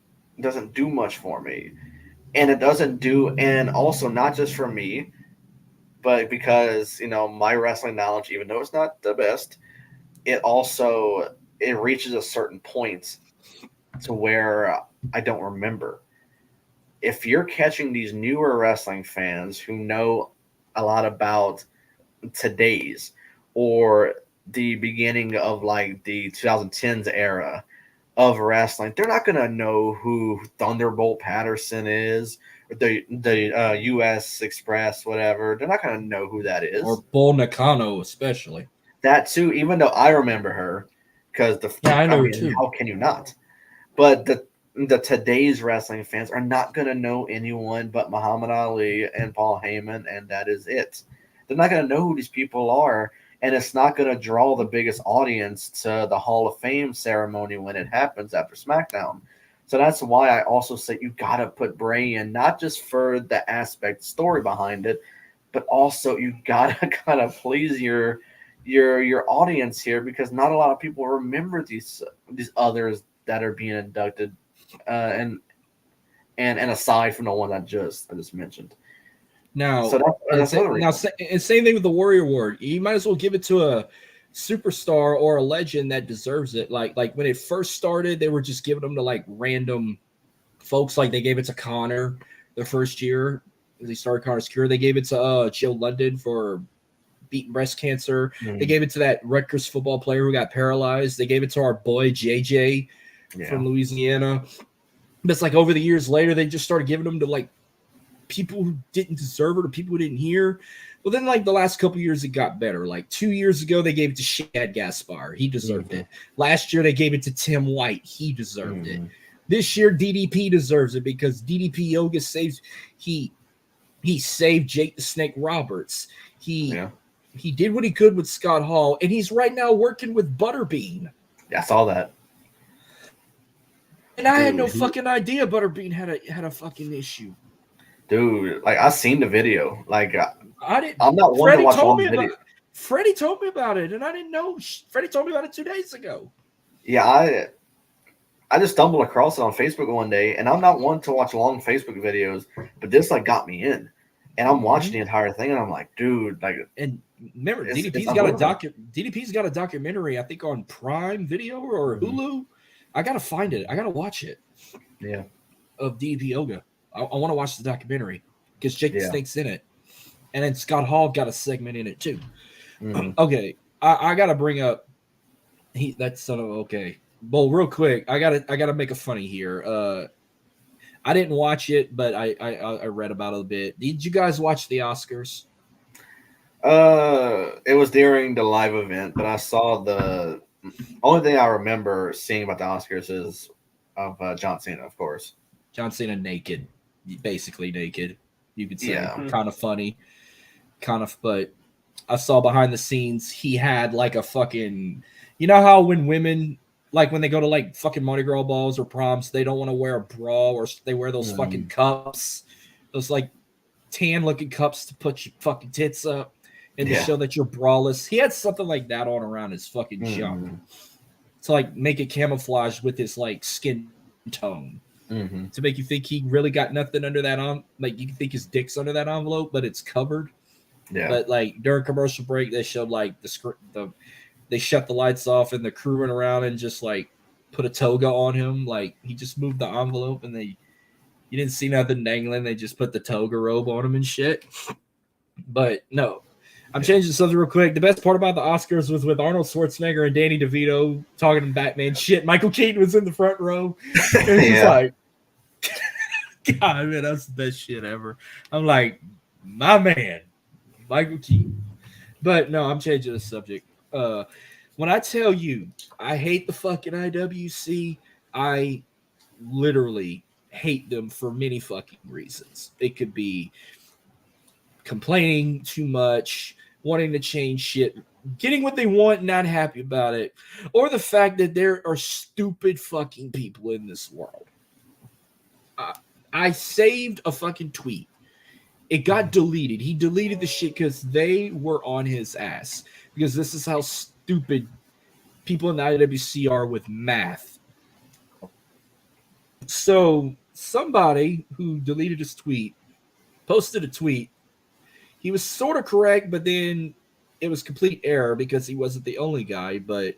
do much for me, and it doesn't do, and also not just for me, but because my wrestling knowledge, even though it's not the best, it reaches a certain point to where I don't remember. If you're catching these newer wrestling fans who know a lot about today's or the beginning of like the 2010s era of wrestling, they're not going to know who Thunderbolt Patterson is, or the U.S. Express, whatever. They're not going to know who that is. Or Bull Nakano, especially. That too, even though I remember her, because I know her too. How can you not? But the today's wrestling fans are not going to know anyone but Muhammad Ali and Paul Heyman, and that is it. They're not going to know who these people are, and it's not going to draw the biggest audience to the Hall of Fame ceremony when it happens after SmackDown. So that's why I also say you got to put Bray in, not just for the story behind it, but also you got to kind of please your audience here, because not a lot of people remember these others that are being inducted, and aside from the one I just mentioned. Now, so that's same thing with the Warrior Award. You might as well give it to a superstar or a legend that deserves it. Like when it first started, they were just giving them to like random folks. Like they gave it to Connor the first year as he started Connor's cure. They gave it to Joe London for beating breast cancer. They gave it to that Rutgers football player who got paralyzed. They gave it to our boy JJ from Louisiana. But it's like over the years later, they just started giving them to like people who didn't deserve it or people who didn't hear. Well, then like the last couple of years, it got better. Like 2 years ago, they gave it to Shad Gaspar. He deserved it. Last year, they gave it to Tim White. He deserved it. This year, DDP deserves it because DDP Yoga he saved Jake the Snake Roberts. He did what he could with Scott Hall, and he's right now working with Butterbean. Yeah, I saw that. And I had no fucking idea Butterbean had a fucking issue. Dude, like I seen the video. Like I didn't. I'm not one to watch long videos. Freddie told me about it, and I didn't know. Freddie told me about it 2 days ago. Yeah, I just stumbled across it on Facebook one day, and I'm not one to watch long Facebook videos, but this like got me in, and I'm watching the entire thing, and I'm like, dude, like. And remember, DDP's got a documentary, I think, on Prime Video or Hulu. I gotta find it. I gotta watch it. Yeah, of DDP Yoga. I want to watch the documentary because Jake the Snake's in it, and then Scott Hall got a segment in it too. Okay, I gotta bring up Well, real quick, I gotta make a funny here. I didn't watch it, but I read about it a bit. Did you guys watch the Oscars? It was during the live event, but I saw the only thing I remember seeing about the Oscars is of John Cena, of course. John Cena naked, basically naked. You could say kind of funny, but I saw behind the scenes he had like a fucking, you know how when women like when they go to like fucking Mardi Gras balls or proms, they don't want to wear a bra or they wear those fucking cups, those like tan looking cups to put your fucking tits up and to show that you're braless. He had something like that on around his fucking junk to like make it camouflage with his like skin tone. To make you think he really got nothing under that like you can think his dick's under that envelope, but it's covered. But like during commercial break, they showed like they shut the lights off and the crew went around and just like put a toga on him, like he just moved the envelope and You didn't see nothing dangling. They just put the toga robe on him and shit. But no, I'm changing something real quick. The best part about the Oscars was with Arnold Schwarzenegger and Danny DeVito talking to Batman shit. Michael Keaton was in the front row. It was just like, God, man, that's the best shit ever. I'm like, my man, Michael Keaton. But no, I'm changing the subject. When I tell you I hate the fucking IWC, I literally hate them for many fucking reasons. It could be complaining too much, wanting to change shit, getting what they want, not happy about it, or the fact that there are stupid fucking people in this world. I saved a fucking tweet. It got deleted. He deleted the shit because they were on his ass. Because this is how stupid people in the IWC are with math. So somebody who deleted his tweet posted a tweet. He was sort of correct, but then it was complete error because he wasn't the only guy. But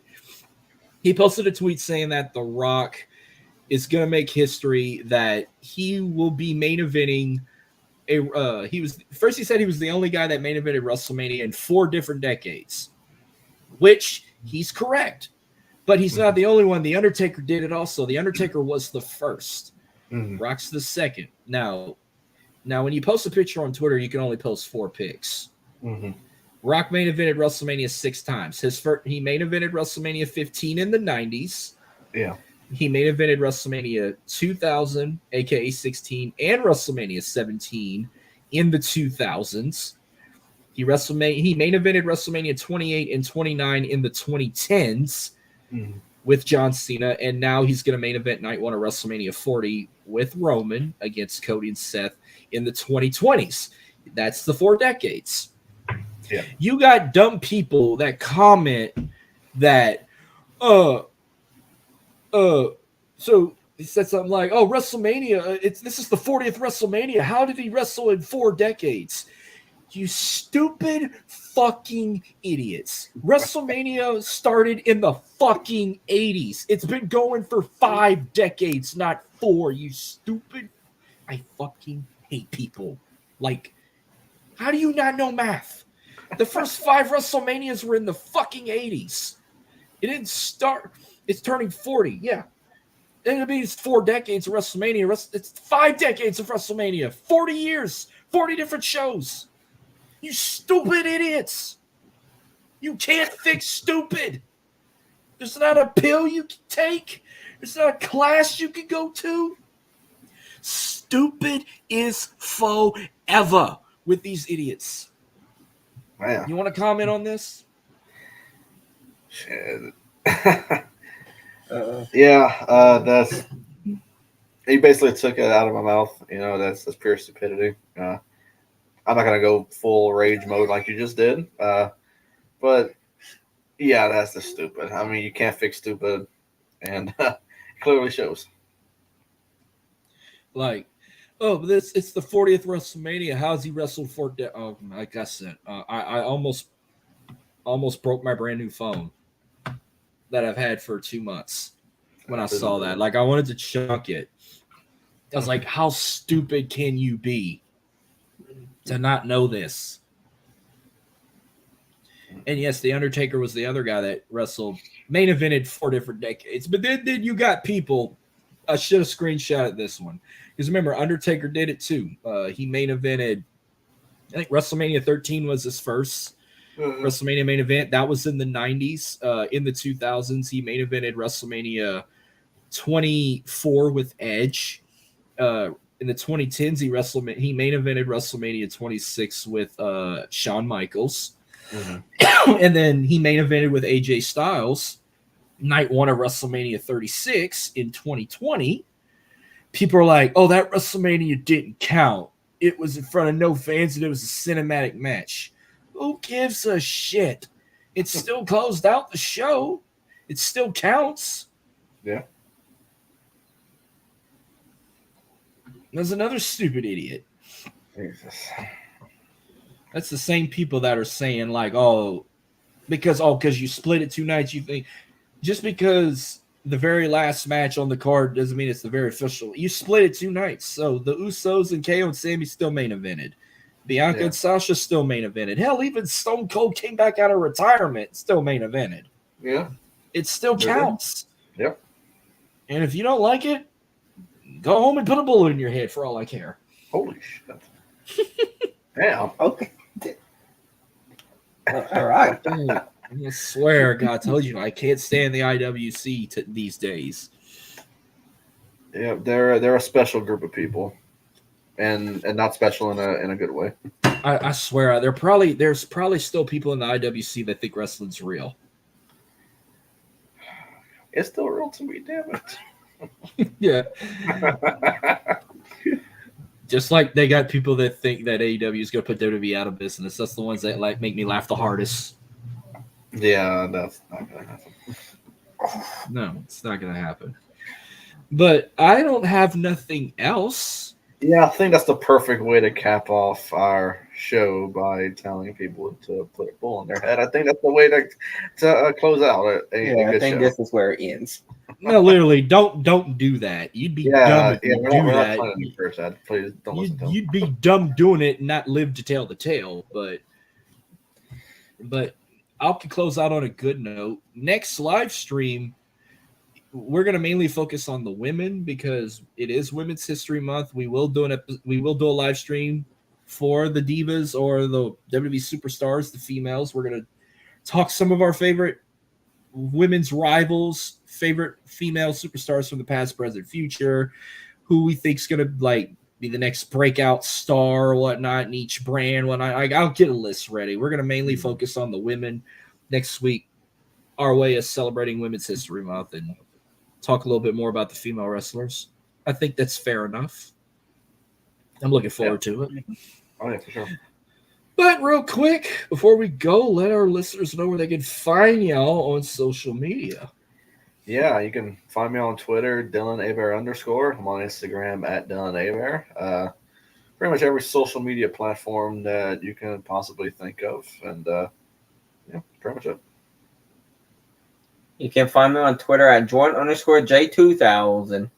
he posted a tweet saying that The Rock is going to make history, that he will be main eventing he said he was the only guy that main evented WrestleMania in 4 different decades, which he's correct. But he's not the only one. The Undertaker did it also. The Undertaker was the first. Rock's the second. Now, when you post a picture on Twitter, you can only post 4 pics. Rock main evented WrestleMania 6 times. He main evented WrestleMania 15 in the 90s. Yeah. He main evented WrestleMania 2000, aka 16, and WrestleMania 17 in the 2000s. He main evented WrestleMania 28 and 29 in the 2010s with John Cena, and now he's going to main event night 1 of WrestleMania 40 with Roman against Cody and Seth in the 2020s. That's the 4 decades. Yeah. You got dumb people that comment that, so he said something like, "Oh, WrestleMania, this is the 40th WrestleMania. How did he wrestle in 4 decades?" You stupid fucking idiots. WrestleMania started in the fucking 80s. It's been going for 5 decades, not 4, you stupid. I fucking hate people. Like, how do you not know math? The first 5 WrestleManias were in the fucking 80s. It didn't start. It's turning 40, yeah. It means 4 decades of WrestleMania. It's 5 decades of WrestleMania. 40 years. 40 different shows. You stupid idiots. You can't fix stupid. There's not a pill you can take. There's not a class you can go to. Stupid is forever with these idiots. Man. You want to comment on this? Shit. That's, he basically took it out of my mouth. You know, that's pure stupidity. I'm not gonna go full rage mode like you just did, but yeah, that's just stupid. I mean, you can't fix stupid, and it clearly shows. Like, oh, it's the 40th WrestleMania. How's he wrestled 4 Oh, like I said, I almost broke my brand new phone that I've had for 2 months when I saw that. Like, I wanted to chuck it. I was like, how stupid can you be to not know this? And yes, The Undertaker was the other guy that wrestled, main evented 4 different decades. But then you got people, I should have screenshotted this one. Because remember, Undertaker did it too. He main evented, I think WrestleMania 13 was his first WrestleMania main event. That was in the 90s. In the 2000s, he main evented WrestleMania 24 with Edge. In the 2010s, he main evented WrestleMania 26 with Shawn Michaels. And then he main evented with AJ Styles night 1 of WrestleMania 36 in 2020. People are like, oh, that WrestleMania didn't count. It was in front of no fans and it was a cinematic match. Who gives a shit? It still closed out the show. It still counts. Yeah. There's another stupid idiot. Jesus. That's the same people that are saying like, because you split it 2 nights, you think just because the very last match on the card doesn't mean it's the very official. You split it 2 nights. So the Usos and KO and Sami still main evented. Bianca and Sasha still main evented. Hell, even Stone Cold came back out of retirement, still main evented. Yeah. It still counts. Yep. And if you don't like it, go home and put a bullet in your head for all I care. Holy shit. Damn. Okay. All right. I swear, God, I told you I can't stand the IWC these days. Yeah, they're a special group of people, and not special in a good way. I swear, there's probably still people in the IWC that think wrestling's real. It's still real to me, damn it. Yeah. Just like they got people that think that AEW is going to put WWE out of business. That's the ones that like make me laugh the hardest. Yeah, that's not going to happen. No, it's not going to happen. But I don't have nothing else. Yeah, I think that's the perfect way to cap off our show by telling people to put a bull in their head. I think that's the way to close out a I think show. this is where it ends. No, literally, don't do that. You'd be dumb if you do that. Please don't listen to You'd be dumb doing it and not live to tell the tale. But I'll close out on a good note. Next live stream, we're going to mainly focus on the women because it is Women's History Month. We will do a live stream for the divas or the WWE superstars, the females. We're going to talk some of our favorite women's rivals, favorite female superstars from the past, present, future, who we think is going to like be the next breakout star or whatnot in each brand. I'll get a list ready. We're going to mainly focus on the women next week. Our way is celebrating Women's History Month and talk a little bit more about the female wrestlers. I think that's fair enough. I'm looking forward to it. Oh, yeah, for sure. But real quick, before we go, let our listeners know where they can find y'all on social media. Yeah, you can find me on Twitter, DylanAbear_. I'm on Instagram at DylanAbear. Pretty much every social media platform that you can possibly think of. And, yeah, pretty much it. You can find me on Twitter at Joint_J2000.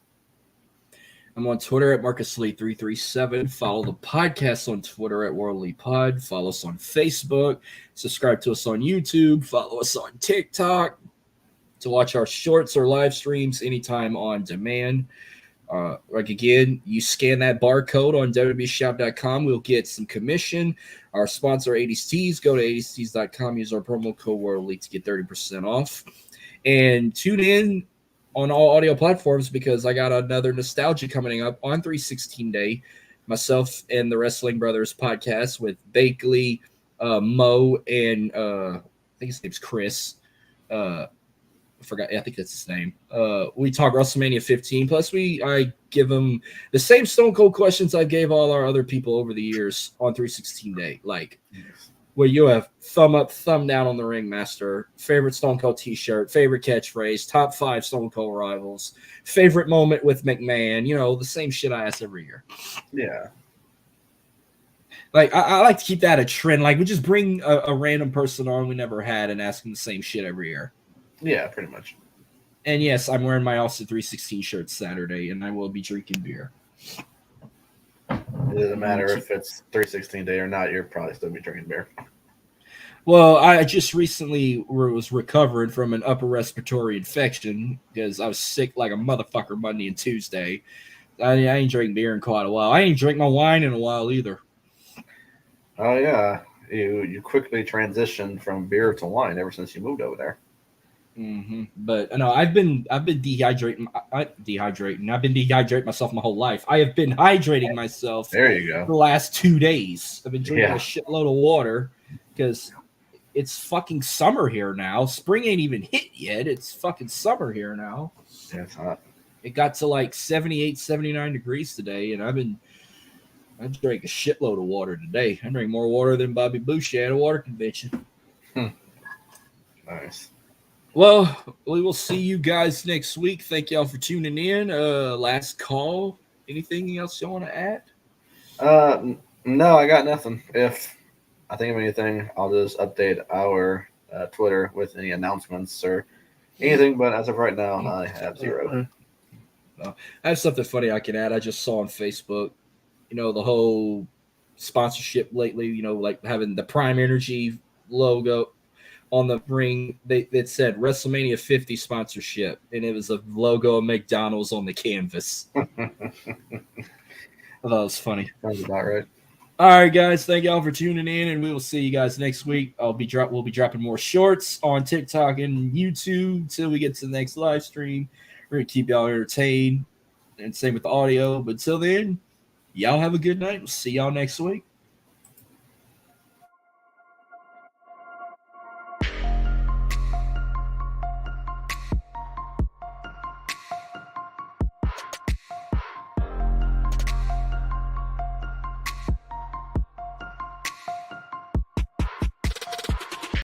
I'm on Twitter at MarcusLee337. Follow the podcast on Twitter at WorldlyPod. Follow us on Facebook. Subscribe to us on YouTube. Follow us on TikTok to watch our shorts or live streams anytime on demand. Like again, you scan that barcode on WWEshop.com. We'll get some commission. Our sponsor, 80s Tees. Go to 80stees.com. Use our promo code WorldLy to get 30% off. And tune in on all audio platforms because I got another nostalgia coming up on 316 Day. Myself and the Wrestling Brothers podcast with Bakley, Mo, and I think his name's Chris. I forgot. I think that's his name. We talk WrestleMania 15. Plus, I give them the same Stone Cold questions I gave all our other people over the years on 316 Day. Like, where you have thumb up, thumb down on the Ringmaster, favorite Stone Cold t-shirt, favorite catchphrase, top 5 Stone Cold rivals, favorite moment with McMahon, the same shit I ask every year. Yeah. Like, I like to keep that a trend. Like, we just bring a random person on we never had and ask them the same shit every year. Yeah, pretty much. And yes, I'm wearing my Austin 316 shirt Saturday, and I will be drinking beer. It doesn't matter if it's 316 Day or not. You'll probably still be drinking beer. Well, I just recently was recovering from an upper respiratory infection because I was sick like a motherfucker Monday and Tuesday. I ain't drank beer in quite a while. I ain't drank my wine in a while either. Oh yeah, you quickly transitioned from beer to wine ever since you moved over there. Mm-hmm. But no, I've been dehydrating. I've been dehydrating myself my whole life. I have been hydrating myself. There you go. For the last 2 days, I've been drinking a shitload of water because it's fucking summer here now. Spring ain't even hit yet. It's fucking summer here now. Yeah, it's hot. It got to like 78, 79 degrees today, and I drank a shitload of water today. I drank more water than Bobby Boucher at a water convention. Nice. Well, we will see you guys next week. Thank y'all for tuning in. Last call. Anything else you want to add? No, I got nothing. If I think of anything, I'll just update our Twitter with any announcements or Anything, but as of right now, I have 0. I have something funny I can add. I just saw on Facebook, the whole sponsorship lately, like having the Prime Energy logo on the ring. It said WrestleMania 50 sponsorship, and it was a logo of McDonald's on the canvas. I thought it was funny. Sounds about right. All right, guys. Thank y'all for tuning in, and we will see you guys next week. We'll be dropping more shorts on TikTok and YouTube until we get to the next live stream. We're gonna keep y'all entertained, and same with the audio. But till then, y'all have a good night. We'll see y'all next week.